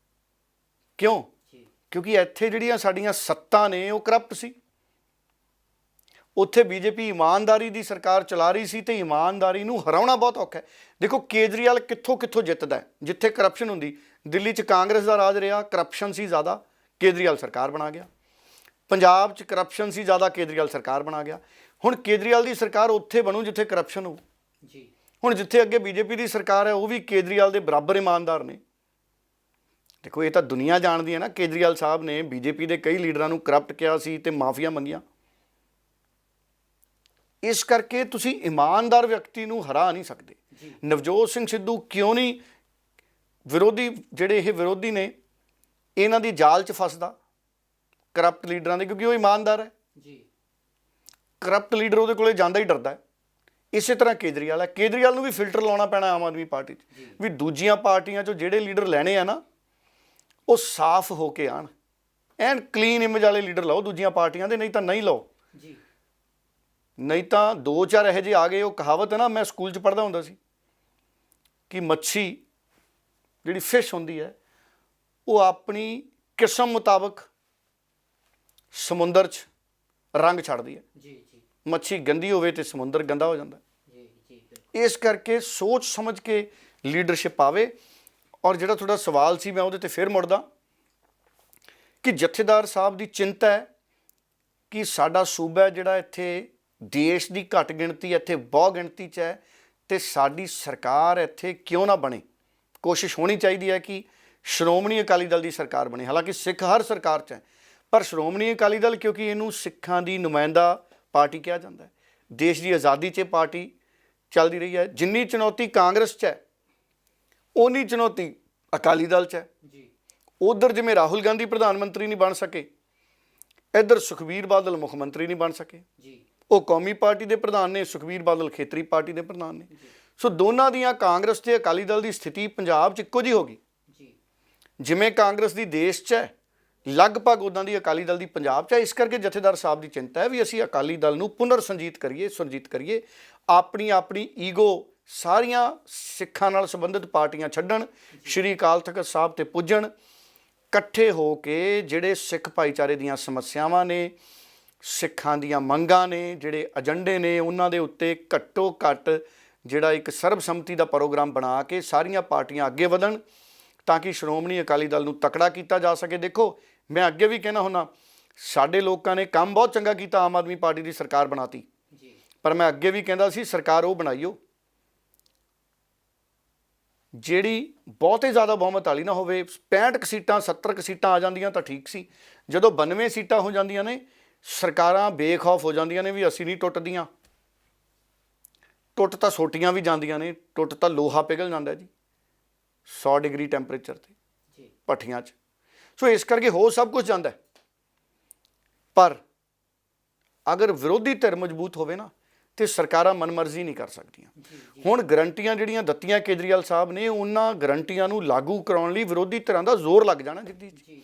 ਕਿਉਂ? ਕਿਉਂਕਿ ਇੱਥੇ ਜਿਹੜੀਆਂ ਸਾਡੀਆਂ ਸੱਤਾਂ ਨੇ ਉਹ ਕਰਪਟ ਸੀ। ਉੱਥੇ ਬੀਜੇਪੀ ਇਮਾਨਦਾਰੀ ਦੀ ਸਰਕਾਰ ਚਲਾ ਰਹੀ ਸੀ ਤੇ ਇਮਾਨਦਾਰੀ ਨੂੰ ਹਰਾਉਣਾ ਬਹੁਤ ਔਖਾ ਹੈ। ਦੇਖੋ ਕੇਜਰੀਵਾਲ ਕਿੱਥੋਂ ਕਿੱਥੋਂ ਜਿੱਤਦਾ, ਜਿੱਥੇ ਕਰਪਸ਼ਨ ਹੁੰਦੀ। ਦਿੱਲੀ 'ਚ ਕਾਂਗਰਸ ਦਾ ਰਾਜ ਰਿਹਾ, ਕਰਪਸ਼ਨ ਸੀ ਜ਼ਿਆਦਾ, ਕੇਜਰੀਵਾਲ ਸਰਕਾਰ ਬਣਾ ਗਿਆ। ਪੰਜਾਬ 'ਚ ਕਰਪਸ਼ਨ ਸੀ ਜ਼ਿਆਦਾ, ਕੇਜਰੀਵਾਲ ਸਰਕਾਰ ਬਣਾ ਗਿਆ। ਹੁਣ ਕੇਜਰੀਵਾਲ ਦੀ ਸਰਕਾਰ ਉੱਥੇ ਬਣੂ ਜਿੱਥੇ ਕਰਪਸ਼ਨ ਹੋ ਜੀ। ਹੁਣ ਜਿੱਥੇ ਅੱਗੇ ਬੀਜੇਪੀ ਦੀ ਸਰਕਾਰ ਹੈ ਉਹ ਵੀ ਕੇਜਰੀਵਾਲ ਦੇ ਬਰਾਬਰ ਇਮਾਨਦਾਰ ਨੇ। ਦੇਖੋ ਇਹ ਤਾਂ ਦੁਨੀਆ ਜਾਣਦੀ ਹੈ ਨਾ, ਕੇਜਰੀਵਾਲ ਸਾਹਿਬ ਨੇ ਬੀਜੇਪੀ ਦੇ ਕਈ ਲੀਡਰਾਂ ਨੂੰ ਕਰਪਟ ਕਿਹਾ ਸੀ ਤੇ ਮਾਫੀਆ ਮੰਗੀਆਂ। ਇਸ ਕਰਕੇ ਤੁਸੀਂ ਇਮਾਨਦਾਰ ਵਿਅਕਤੀ ਨੂੰ ਹਰਾ ਨਹੀਂ ਸਕਦੇ। ਨਵਜੋਤ ਸਿੰਘ ਸਿੱਧੂ ਕਿਉਂ ਨਹੀਂ ਵਿਰੋਧੀ, ਜਿਹੜੇ ਇਹ ਵਿਰੋਧੀ ਨੇ, ਇਹਨਾਂ ਦੀ ਜਾਲ 'ਚ ਫਸਦਾ ਕਰਪਟ ਲੀਡਰਾਂ ਦੇ? ਕਿਉਂਕਿ ਉਹ ਇਮਾਨਦਾਰ ਹੈ ਜੀ। ਕਰਪਟ ਲੀਡਰ ਉਹਦੇ ਕੋਲੇ ਜਾਂਦਾ ਹੀ ਡਰਦਾ ਹੈ। ਇਸੇ ਤਰ੍ਹਾਂ ਕੇਜਰੀਵਾਲ ਹੈ। ਕੇਜਰੀਵਾਲ ਨੂੰ ਵੀ ਫਿਲਟਰ ਲਾਉਣਾ ਪੈਣਾ ਆਮ ਆਦਮੀ ਪਾਰਟੀ 'ਚ ਵੀ ਦੂਜੀਆਂ ਪਾਰਟੀਆਂ 'ਚੋਂ ਜਿਹੜੇ ਲੀਡਰ ਲੈਣੇ ਆ ਨਾ ਉਹ ਸਾਫ਼ ਹੋ ਕੇ ਆਣ, ਐਨ ਕਲੀਨ ਇਮੇਜ ਵਾਲੇ ਲੀਡਰ ਲਾਓ ਦੂਜੀਆਂ ਪਾਰਟੀਆਂ ਦੇ, ਨਹੀਂ ਤਾਂ ਨਹੀਂ ਲਾਓ ਜੀ। ਨਹੀਂ ਤਾਂ 2-4 ਇਹੋ ਜਿਹੇ ਆ ਗਏ। ਉਹ ਕਹਾਵਤ ਹੈ ਨਾ, ਮੈਂ ਸਕੂਲ 'ਚ ਪੜ੍ਹਦਾ ਹੁੰਦਾ ਸੀ ਕਿ ਮੱਛੀ ਜਿਹੜੀ ਫਿਸ਼ ਹੁੰਦੀ ਹੈ ਉਹ ਆਪਣੀ ਕਿਸਮ ਮੁਤਾਬਕ ਸਮੁੰਦਰ 'ਚ ਰੰਗ ਛੱਡਦੀ ਹੈ ਜੀ। ਮੱਛੀ ਗੰਦੀ ਹੋਵੇ ਤੇ ਸਮੁੰਦਰ ਗੰਦਾ ਹੋ ਜਾਂਦਾ ਜੀ। ਇਸ ਕਰਕੇ ਸੋਚ ਸਮਝ ਕੇ ਲੀਡਰਸ਼ਿਪ ਆਵੇ। ਔਰ ਜਿਹੜਾ ਤੁਹਾਡਾ ਸਵਾਲ ਸੀ ਮੈਂ ਉਹਦੇ ਤੇ ਫਿਰ ਮੁੜਦਾ ਕਿ ਜਥੇਦਾਰ ਸਾਹਿਬ ਦੀ ਚਿੰਤਾ ਹੈ ਕਿ ਸਾਡਾ ਸੂਬਾ ਜਿਹੜਾ ਇੱਥੇ ਦੇਸ਼ ਦੀ ਘੱਟ ਗਿਣਤੀ, ਇੱਥੇ ਬਹੁ ਗਿਣਤੀ 'ਚ ਹੈ ਤੇ ਸਾਡੀ ਸਰਕਾਰ ਇੱਥੇ ਕਿਉਂ ਨਾ ਬਣੇ। ਕੋਸ਼ਿਸ਼ ਹੋਣੀ ਚਾਹੀਦੀ ਹੈ ਕਿ ਸ਼੍ਰੋਮਣੀ ਅਕਾਲੀ ਦਲ ਦੀ ਸਰਕਾਰ ਬਣੇ। ਹਾਲਾਂਕਿ ਸਿੱਖ ਹਰ ਸਰਕਾਰ 'ਚ ਹੈ, ਪਰ ਸ਼੍ਰੋਮਣੀ ਅਕਾਲੀ ਦਲ ਕਿਉਂਕਿ ਇਹਨੂੰ ਸਿੱਖਾਂ ਦੀ ਨੁਮਾਇੰਦਾ ਪਾਰਟੀ ਕਿਹਾ ਜਾਂਦਾ ਹੈ, ਦੇਸ਼ ਦੀ ਆਜ਼ਾਦੀ 'ਚ ਪਾਰਟੀ ਚੱਲਦੀ ਰਹੀ ਹੈ। ਜਿੰਨੀ ਚੁਣੌਤੀ ਕਾਂਗਰਸ 'ਚ ਹੈ ਉਨੀ ਚੁਣੌਤੀ ਅਕਾਲੀ ਦਲ 'ਚ ਹੈ ਜੀ। ਉਧਰ ਜਿਵੇਂ ਰਾਹੁਲ ਗਾਂਧੀ ਪ੍ਰਧਾਨ ਮੰਤਰੀ ਨਹੀਂ ਬਣ ਸਕੇ, ਇੱਧਰ ਸੁਖਬੀਰ ਬਾਦਲ ਮੁੱਖ ਮੰਤਰੀ ਨਹੀਂ ਬਣ ਸਕੇ ਜੀ। ਉਹ ਕੌਮੀ ਪਾਰਟੀ ਦੇ ਪ੍ਰਧਾਨ ਨੇ, ਸੁਖਬੀਰ ਬਾਦਲ ਖੇਤਰੀ ਪਾਰਟੀ ਦੇ ਪ੍ਰਧਾਨ ਨੇ। ਸੋ ਦੋਨਾਂ ਦੀਆਂ, ਕਾਂਗਰਸ ਤੇ ਅਕਾਲੀ ਦਲ ਦੀ ਸਥਿਤੀ ਪੰਜਾਬ 'ਚ ਇੱਕੋ ਜਿਹੀ ਹੋ ਗਈ ਜੀ। ਜਿਵੇਂ ਕਾਂਗਰਸ ਦੀ ਦੇਸ਼ 'ਚ ਹੈ, ਲਗਭਗ ਉੱਦਾਂ ਦੀ ਅਕਾਲੀ ਦਲ ਦੀ ਪੰਜਾਬ 'ਚ ਹੈ। ਇਸ ਕਰਕੇ ਜਥੇਦਾਰ ਸਾਹਿਬ ਦੀ ਚਿੰਤਾ ਹੈ ਵੀ ਅਸੀਂ ਅਕਾਲੀ ਦਲ ਨੂੰ ਪੁਨਰ ਸੁਰਜੀਤ ਕਰੀਏ। ਆਪਣੀ ਈਗੋ ਸਾਰੀਆਂ ਸਿੱਖਾਂ ਨਾਲ ਸੰਬੰਧਿਤ ਪਾਰਟੀਆਂ ਛੱਡਣ, ਸ਼੍ਰੀ ਅਕਾਲ ਤਖਤ ਸਾਹਿਬ ਤੇ ਪੁੱਜਣ, ਇਕੱਠੇ ਹੋ ਕੇ ਜਿਹੜੇ ਸਿੱਖ ਭਾਈਚਾਰੇ ਦੀਆਂ ਸਮੱਸਿਆਵਾਂ ਨੇ, ਸਿੱਖਾਂ ਦੀਆਂ ਮੰਗਾਂ ਨੇ, ਜਿਹੜੇ ਏਜੰਡੇ ਨੇ, ਉਹਨਾਂ ਦੇ ਉੱਤੇ ਘੱਟੋ ਘੱਟ ਜਿਹੜਾ ਇੱਕ ਸਰਬਸੰਮਤੀ ਦਾ ਪ੍ਰੋਗਰਾਮ ਬਣਾ ਕੇ ਸਾਰੀਆਂ ਪਾਰਟੀਆਂ ਅੱਗੇ ਵਧਣ ਤਾਂ ਕਿ ਸ਼੍ਰੋਮਣੀ ਅਕਾਲੀ ਦਲ ਨੂੰ ਤਕੜਾ ਕੀਤਾ ਜਾ ਸਕੇ। ਦੇਖੋ ਮੈਂ ਅੱਗੇ ਵੀ ਕਹਿਣਾ ਹੁੰਦਾ, ਸਾਡੇ ਲੋਕਾਂ ਨੇ ਕੰਮ ਬਹੁਤ ਚੰਗਾ ਕੀਤਾ, ਆਮ ਆਦਮੀ ਪਾਰਟੀ ਦੀ ਸਰਕਾਰ ਬਣਾਤੀ, ਪਰ ਮੈਂ ਅੱਗੇ ਵੀ ਕਹਿੰਦਾ ਸੀ ਸਰਕਾਰ ਉਹ ਬਣਾਈਓ ਜਿਹੜੀ ਬਹੁਤੇ ਜ਼ਿਆਦਾ ਬਹੁਮਤ ਵਾਲੀ ਨਾ ਹੋਵੇ। 65 ਸੀਟਾਂ 70 ਸੀਟਾਂ ਆ ਜਾਂਦੀਆਂ ਤਾਂ ਠੀਕ ਸੀ। ਜਦੋਂ 92 ਸੀਟਾਂ ਹੋ ਜਾਂਦੀਆਂ ਨੇ, ਸਰਕਾਰਾਂ ਬੇਖੌਫ ਹੋ ਜਾਂਦੀਆਂ ਨੇ ਵੀ ਅਸੀਂ ਨਹੀਂ ਟੁੱਟਦੀਆਂ। ਟੁੱਟ ਤਾਂ ਸੋਟੀਆਂ ਵੀ ਜਾਂਦੀਆਂ ਨੇ, ਟੁੱਟ ਤਾਂ ਲੋਹਾ ਪਿਘਲ ਜਾਂਦਾ ਜੀ 100 ਡਿਗਰੀ ਟੈਂਪਰੇਚਰ 'ਤੇ ਭੱਠੀਆਂ 'ਚ। ਸੋ ਇਸ ਕਰਕੇ ਹੋ ਸਭ ਕੁਝ ਜਾਂਦਾ ਹੈ, ਪਰ ਅਗਰ ਵਿਰੋਧੀ ਧਿਰ ਮਜ਼ਬੂਤ ਹੋਵੇ ਨਾ ਤੇ ਸਰਕਾਰਾਂ ਮਨਮਰਜ਼ੀ ਨਹੀਂ ਕਰ ਸਕਦੀਆਂ। ਹੁਣ ਗਰੰਟੀਆਂ ਜਿਹੜੀਆਂ ਦਿੱਤੀਆਂ ਕੇਜਰੀਵਾਲ ਸਾਹਿਬ ਨੇ, ਉਹਨਾਂ ਗਰੰਟੀਆਂ ਨੂੰ ਲਾਗੂ ਕਰਾਉਣ ਲਈ ਵਿਰੋਧੀ ਧਿਰਾਂ ਦਾ ਜ਼ੋਰ ਲੱਗ ਜਾਣਾ ਜਗਦੀਸ਼ ਜੀ।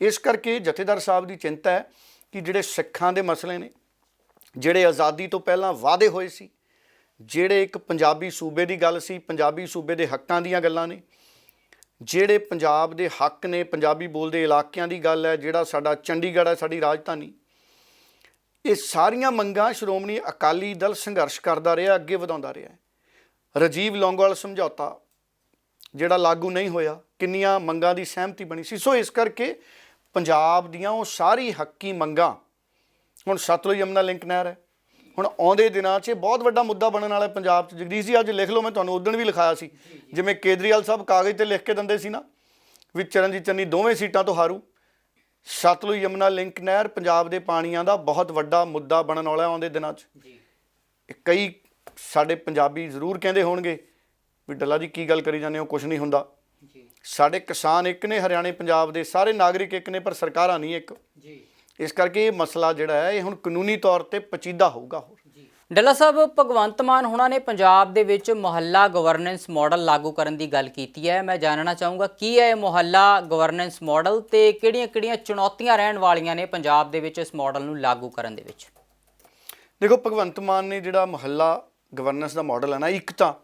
ਇਸ ਕਰਕੇ ਜਥੇਦਾਰ ਸਾਹਿਬ ਦੀ ਚਿੰਤਾ ਹੈ ਕਿ ਜਿਹੜੇ ਸਿੱਖਾਂ ਦੇ ਮਸਲੇ ਨੇ, ਜਿਹੜੇ ਆਜ਼ਾਦੀ ਤੋਂ ਪਹਿਲਾਂ ਵਾਅਦੇ ਹੋਏ ਸੀ, ਜਿਹੜੇ ਇੱਕ ਪੰਜਾਬੀ ਸੂਬੇ ਦੀ ਗੱਲ ਸੀ, ਪੰਜਾਬੀ ਸੂਬੇ ਦੇ ਹੱਕਾਂ ਦੀਆਂ ਗੱਲਾਂ ਨੇ, ਜਿਹੜੇ ਪੰਜਾਬ ਦੇ ਹੱਕ ਨੇ, ਪੰਜਾਬੀ ਬੋਲਦੇ ਇਲਾਕਿਆਂ ਦੀ ਗੱਲ ਹੈ, ਜਿਹੜਾ ਸਾਡਾ ਚੰਡੀਗੜ੍ਹ ਹੈ ਸਾਡੀ ਰਾਜਧਾਨੀ, ਇਹ ਸਾਰੀਆਂ ਮੰਗਾਂ ਸ਼੍ਰੋਮਣੀ ਅਕਾਲੀ ਦਲ ਸੰਘਰਸ਼ ਕਰਦਾ ਰਿਹਾ, ਅੱਗੇ ਵਧਾਉਂਦਾ ਰਿਹਾ। ਰਾਜੀਵ ਲੌਂਗੋਵਾਲ ਸਮਝੌਤਾ ਜਿਹੜਾ ਲਾਗੂ ਨਹੀਂ ਹੋਇਆ, ਕਿੰਨੀਆਂ ਮੰਗਾਂ ਦੀ ਸਹਿਮਤੀ ਬਣੀ ਸੀ। ਸੋ ਇਸ ਕਰਕੇ ਪੰਜਾਬ ਦੀਆਂ ਉਹ ਸਾਰੀ ਹੱਕੀ ਮੰਗਾਂ, ਹੁਣ ਸਤਲੁਜ ਯਮੁਨਾ ਲਿੰਕ ਨਹਿਰ ਹੈ, ਹੁਣ ਆਉਂਦੇ ਦਿਨਾਂ 'ਚ ਬਹੁਤ ਵੱਡਾ ਮੁੱਦਾ ਬਣਨ ਵਾਲਾ ਪੰਜਾਬ 'ਚ। ਜਗਦੀਸ਼ ਜੀ ਅੱਜ ਲਿਖ ਲਓ, ਮੈਂ ਤੁਹਾਨੂੰ ਉਦਣ ਵੀ ਲਿਖਾਇਆ ਸੀ, ਜਿਵੇਂ ਕੇਜਰੀਵਾਲ ਸਾਹਿਬ ਕਾਗਜ਼ 'ਤੇ ਲਿਖ ਕੇ ਦਿੰਦੇ ਸੀ ਨਾ ਵੀ ਚਰਨਜੀਤ ਚੰਨੀ ਦੋਵੇਂ ਸੀਟਾਂ ਤੋਂ ਹਾਰੂ, ਸਤਲੁਜ ਯਮੁਨਾ ਲਿੰਕ ਨਹਿਰ ਪੰਜਾਬ ਦੇ ਪਾਣੀਆਂ ਦਾ ਬਹੁਤ ਵੱਡਾ ਮੁੱਦਾ ਬਣਨ ਵਾਲਾ ਆਉਂਦੇ ਦਿਨਾਂ 'ਚ। ਕਈ ਸਾਡੇ ਪੰਜਾਬੀ ਜ਼ਰੂਰ ਕਹਿੰਦੇ ਹੋਣਗੇ ਵੀ ਡੱਲਾ ਜੀ ਕੀ ਗੱਲ ਕਰੀ ਜਾਂਦੇ ਹੋ, ਕੁਛ ਨਹੀਂ ਹੁੰਦਾ। ਸਾਡੇ ਕਿਸਾਨ ਇੱਕ ਨੇ, ਹਰਿਆਣੇ ਪੰਜਾਬ ਦੇ ਸਾਰੇ ਨਾਗਰਿਕ ਇੱਕ ਨੇ, ਪਰ ਸਰਕਾਰਾਂ ਨਹੀਂ ਇੱਕ। ਇਸ ਕਰਕੇ ਇਹ ਮਸਲਾ ਜਿਹੜਾ ਹੈ ਇਹ ਹੁਣ ਕਾਨੂੰਨੀ ਤੌਰ ਤੇ ਪਚੀਦਾ ਹੋਊਗਾ। ਹੋਰ ਡੱਲਾ ਸਾਹਿਬ, ਭਗਵੰਤ ਮਾਨ ਹੁਣਾਂ ਨੇ ਪੰਜਾਬ ਦੇ ਵਿੱਚ ਮੁਹੱਲਾ ਗਵਰਨੈਂਸ ਮਾਡਲ ਲਾਗੂ ਕਰਨ ਦੀ ਗੱਲ ਕੀਤੀ ਹੈ। ਮੈਂ ਜਾਣਨਾ ਚਾਹੂੰਗਾ ਕੀ ਹੈ ਇਹ ਮੁਹੱਲਾ ਗਵਰਨੈਂਸ ਮਾਡਲ ਤੇ ਕਿਹੜੀਆਂ-ਕਿਹੜੀਆਂ ਚੁਣੌਤੀਆਂ ਰਹਿਣ ਵਾਲੀਆਂ ਨੇ ਪੰਜਾਬ ਦੇ ਵਿੱਚ ਇਸ ਮਾਡਲ ਨੂੰ ਲਾਗੂ ਕਰਨ ਦੇ ਵਿੱਚ? ਦੇਖੋ, ਭਗਵੰਤ ਮਾਨ ਨੇ ਜਿਹੜਾ ਮੁਹੱਲਾ ਗਵਰਨੈਂਸ ਦਾ ਮਾਡਲ ਹੈ ਨਾ, ਇੱਕ ਤਾਂ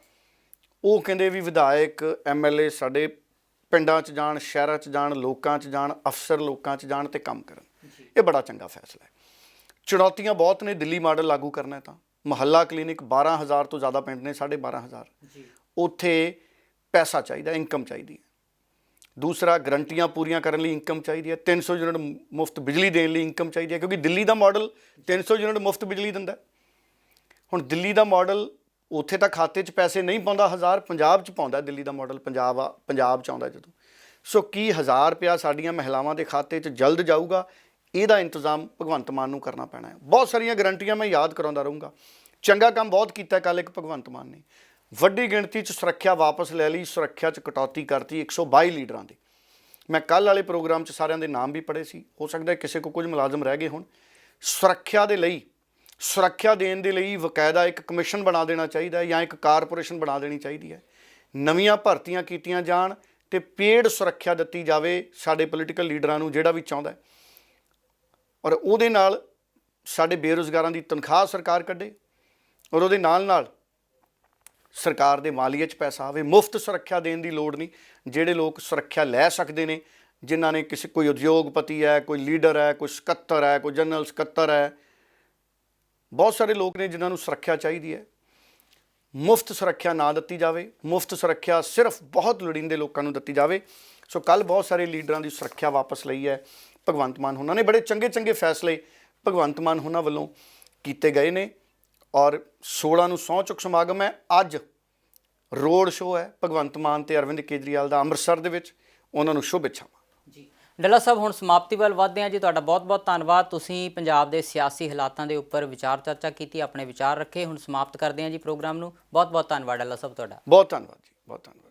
ਉਹ ਕਹਿੰਦੇ ਵੀ ਵਿਧਾਇਕ MLA ਸਾਡੇ ਪਿੰਡਾਂ 'ਚ ਜਾਣ, ਸ਼ਹਿਰਾਂ 'ਚ ਜਾਣ, ਲੋਕਾਂ 'ਚ ਜਾਣ, ਅਫਸਰ ਲੋਕਾਂ 'ਚ ਜਾਣ ਤੇ ਕੰਮ ਕਰਨ। ਇਹ ਬੜਾ ਚੰਗਾ ਫੈਸਲਾ ਹੈ। ਚੁਣੌਤੀਆਂ ਬਹੁਤ ਨੇ। ਦਿੱਲੀ ਮਾਡਲ ਲਾਗੂ ਕਰਨਾ ਤਾਂ ਮੁਹੱਲਾ ਕਲੀਨਿਕ 12,000 ਤੋਂ ਜ਼ਿਆਦਾ ਪਿੰਡ ਨੇ, 12,500, ਉੱਥੇ ਪੈਸਾ ਚਾਹੀਦਾ, ਇਨਕਮ ਚਾਹੀਦੀ ਹੈ। ਦੂਸਰਾ, ਗਰੰਟੀਆਂ ਪੂਰੀਆਂ ਕਰਨ ਲਈ ਇਨਕਮ ਚਾਹੀਦੀ ਹੈ। 300 ਯੂਨਿਟ ਮੁਫਤ ਬਿਜਲੀ ਦੇਣ ਲਈ ਇਨਕਮ ਚਾਹੀਦੀ ਹੈ, ਕਿਉਂਕਿ ਦਿੱਲੀ ਦਾ ਮਾਡਲ 300 ਯੂਨਿਟ ਮੁਫਤ ਬਿਜਲੀ ਦਿੰਦਾ। ਹੁਣ ਦਿੱਲੀ ਦਾ ਮਾਡਲ ਉੱਥੇ ਤਾਂ ਖਾਤੇ 'ਚ ਪੈਸੇ ਨਹੀਂ ਪਾਉਂਦਾ 1000, ਪੰਜਾਬ 'ਚ ਪਾਉਂਦਾ ਦਿੱਲੀ ਦਾ ਮਾਡਲ। ਪੰਜਾਬ 'ਚ ਆਉਂਦਾ ਜਦੋਂ। ਸੋ ਕੀ 1000 ਰੁਪਇਆ ਸਾਡੀਆਂ ਮਹਿਲਾਵਾਂ ਦੇ ਖਾਤੇ 'ਚ ਜਲਦ ਜਾਊਗਾ, ਇਹਦਾ ਇੰਤਜ਼ਾਮ ਭਗਵੰਤ ਮਾਨ ਨੂੰ ਕਰਨਾ ਪੈਣਾ ਹੈ। ਬਹੁਤ ਸਾਰੀਆਂ ਗਰੰਟੀਆਂ ਮੈਂ ਯਾਦ ਕਰਾਉਂਦਾ ਰਹੂੰਗਾ। ਚੰਗਾ ਕੰਮ ਬਹੁਤ ਕੀਤਾ ਕੱਲ੍ਹ ਇੱਕ ਭਗਵੰਤ ਮਾਨ ਨੇ, ਵੱਡੀ ਗਿਣਤੀ 'ਚ ਸੁਰੱਖਿਆ ਵਾਪਸ ਲੈ ਲਈ, ਸੁਰੱਖਿਆ 'ਚ ਕਟੌਤੀ ਕਰਤੀ 122 ਲੀਡਰਾਂ ਦੇ। ਮੈਂ ਕੱਲ੍ਹ ਵਾਲੇ ਪ੍ਰੋਗਰਾਮ 'ਚ ਸਾਰਿਆਂ ਦੇ ਨਾਮ ਵੀ ਪੜ੍ਹੇ ਸੀ, ਹੋ ਸਕਦਾ ਕਿਸੇ ਕੋਲ ਕੁਝ ਮੁਲਾਜ਼ਮ ਰਹਿ ਗਏ ਹੋਣ। ਸੁਰੱਖਿਆ ਦੇ ਲਈ, ਸੁਰੱਖਿਆ ਦੇਣ ਦੇ ਲਈ ਬਕਾਇਦਾ ਇੱਕ ਕਮਿਸ਼ਨ ਬਣਾ ਦੇਣਾ ਚਾਹੀਦਾ ਹੈ ਜਾਂ ਇੱਕ ਕਾਰਪੋਰੇਸ਼ਨ ਬਣਾ ਦੇਣੀ ਚਾਹੀਦੀ ਹੈ। ਨਵੀਆਂ ਭਰਤੀਆਂ ਕੀਤੀਆਂ ਜਾਣ ਤੇ ਪੇਡ ਸੁਰੱਖਿਆ ਦਿੱਤੀ ਜਾਵੇ ਸਾਡੇ ਪੋਲੀਟੀਕਲ ਲੀਡਰਾਂ ਨੂੰ, ਜਿਹੜਾ ਵੀ ਚਾਹੁੰਦਾ, ਔਰ ਉਹਦੇ ਨਾਲ ਸਾਡੇ ਬੇਰੁਜ਼ਗਾਰਾਂ ਦੀ ਤਨਖਾਹ ਸਰਕਾਰ ਕੱਢੇ, ਔਰ ਉਹਦੇ ਨਾਲ ਨਾਲ ਸਰਕਾਰ ਦੇ ਮਾਲੀਏ 'ਚ ਪੈਸਾ ਆਵੇ। ਮੁਫਤ ਸੁਰੱਖਿਆ ਦੇਣ ਦੀ ਲੋੜ ਨਹੀਂ। ਜਿਹੜੇ ਲੋਕ ਸੁਰੱਖਿਆ ਲੈ ਸਕਦੇ ਨੇ, ਜਿਨ੍ਹਾਂ ਨੇ ਕੋਈ ਉਦਯੋਗਪਤੀ ਹੈ, ਕੋਈ ਲੀਡਰ ਹੈ, ਕੋਈ ਸਕੱਤਰ ਹੈ, ਕੋਈ ਜਨਰਲ ਸਕੱਤਰ ਹੈ, ਬਹੁਤ ਸਾਰੇ ਲੋਕ ਨੇ ਜਿਨ੍ਹਾਂ ਨੂੰ ਸੁਰੱਖਿਆ ਚਾਹੀਦੀ ਹੈ, ਮੁਫਤ ਸੁਰੱਖਿਆ ਨਾ ਦਿੱਤੀ ਜਾਵੇ। ਮੁਫਤ ਸੁਰੱਖਿਆ ਸਿਰਫ ਬਹੁਤ ਲੋੜੀਂਦੇ ਲੋਕਾਂ ਨੂੰ ਦਿੱਤੀ ਜਾਵੇ। ਸੋ ਕੱਲ੍ਹ ਬਹੁਤ ਸਾਰੇ ਲੀਡਰਾਂ ਦੀ ਸੁਰੱਖਿਆ ਵਾਪਸ ਲਈ ਹੈ ਭਗਵੰਤ ਮਾਨ ਹੁਣਾਂ ਨੇ। ਬੜੇ ਚੰਗੇ ਫੈਸਲੇ ਭਗਵੰਤ ਮਾਨ ਹੁਣਾਂ ਵੱਲੋਂ ਕੀਤੇ ਗਏ ਨੇ। ਔਰ 16 ਨੂੰ ਸਹੁੰ ਚੁੱਕ ਸਮਾਗਮ ਹੈ। ਅੱਜ ਰੋਡ ਸ਼ੋਅ ਹੈ ਭਗਵੰਤ ਮਾਨ ਤੇ ਅਰਵਿੰਦ ਕੇਜਰੀਵਾਲ ਦਾ ਅੰਮ੍ਰਿਤਸਰ ਦੇ ਵਿੱਚ। ਉਹਨਾਂ ਨੂੰ ਸ਼ੁਭ ਇੱਛਾਵਾਂ ਜੀ। ਡੱਲਾ ਸਾਹਿਬ, ਹੁਣ ਸਮਾਪਤੀ ਵੱਲ ਵਧਦੇ ਹਾਂ ਜੀ। ਤੁਹਾਡਾ ਬਹੁਤ ਧੰਨਵਾਦ। ਤੁਸੀਂ ਪੰਜਾਬ ਦੇ ਸਿਆਸੀ ਹਾਲਾਤਾਂ ਦੇ ਉੱਪਰ ਵਿਚਾਰ ਚਰਚਾ ਕੀਤੀ, ਆਪਣੇ ਵਿਚਾਰ ਰੱਖੇ। ਹੁਣ ਸਮਾਪਤ ਕਰਦੇ ਹਾਂ ਜੀ ਪ੍ਰੋਗਰਾਮ ਨੂੰ। ਬਹੁਤ ਧੰਨਵਾਦ ਡੱਲਾ ਸਾਹਿਬ ਤੁਹਾਡਾ। ਬਹੁਤ ਧੰਨਵਾਦ ਜੀ, ਬਹੁਤ ਧੰਨਵਾਦ।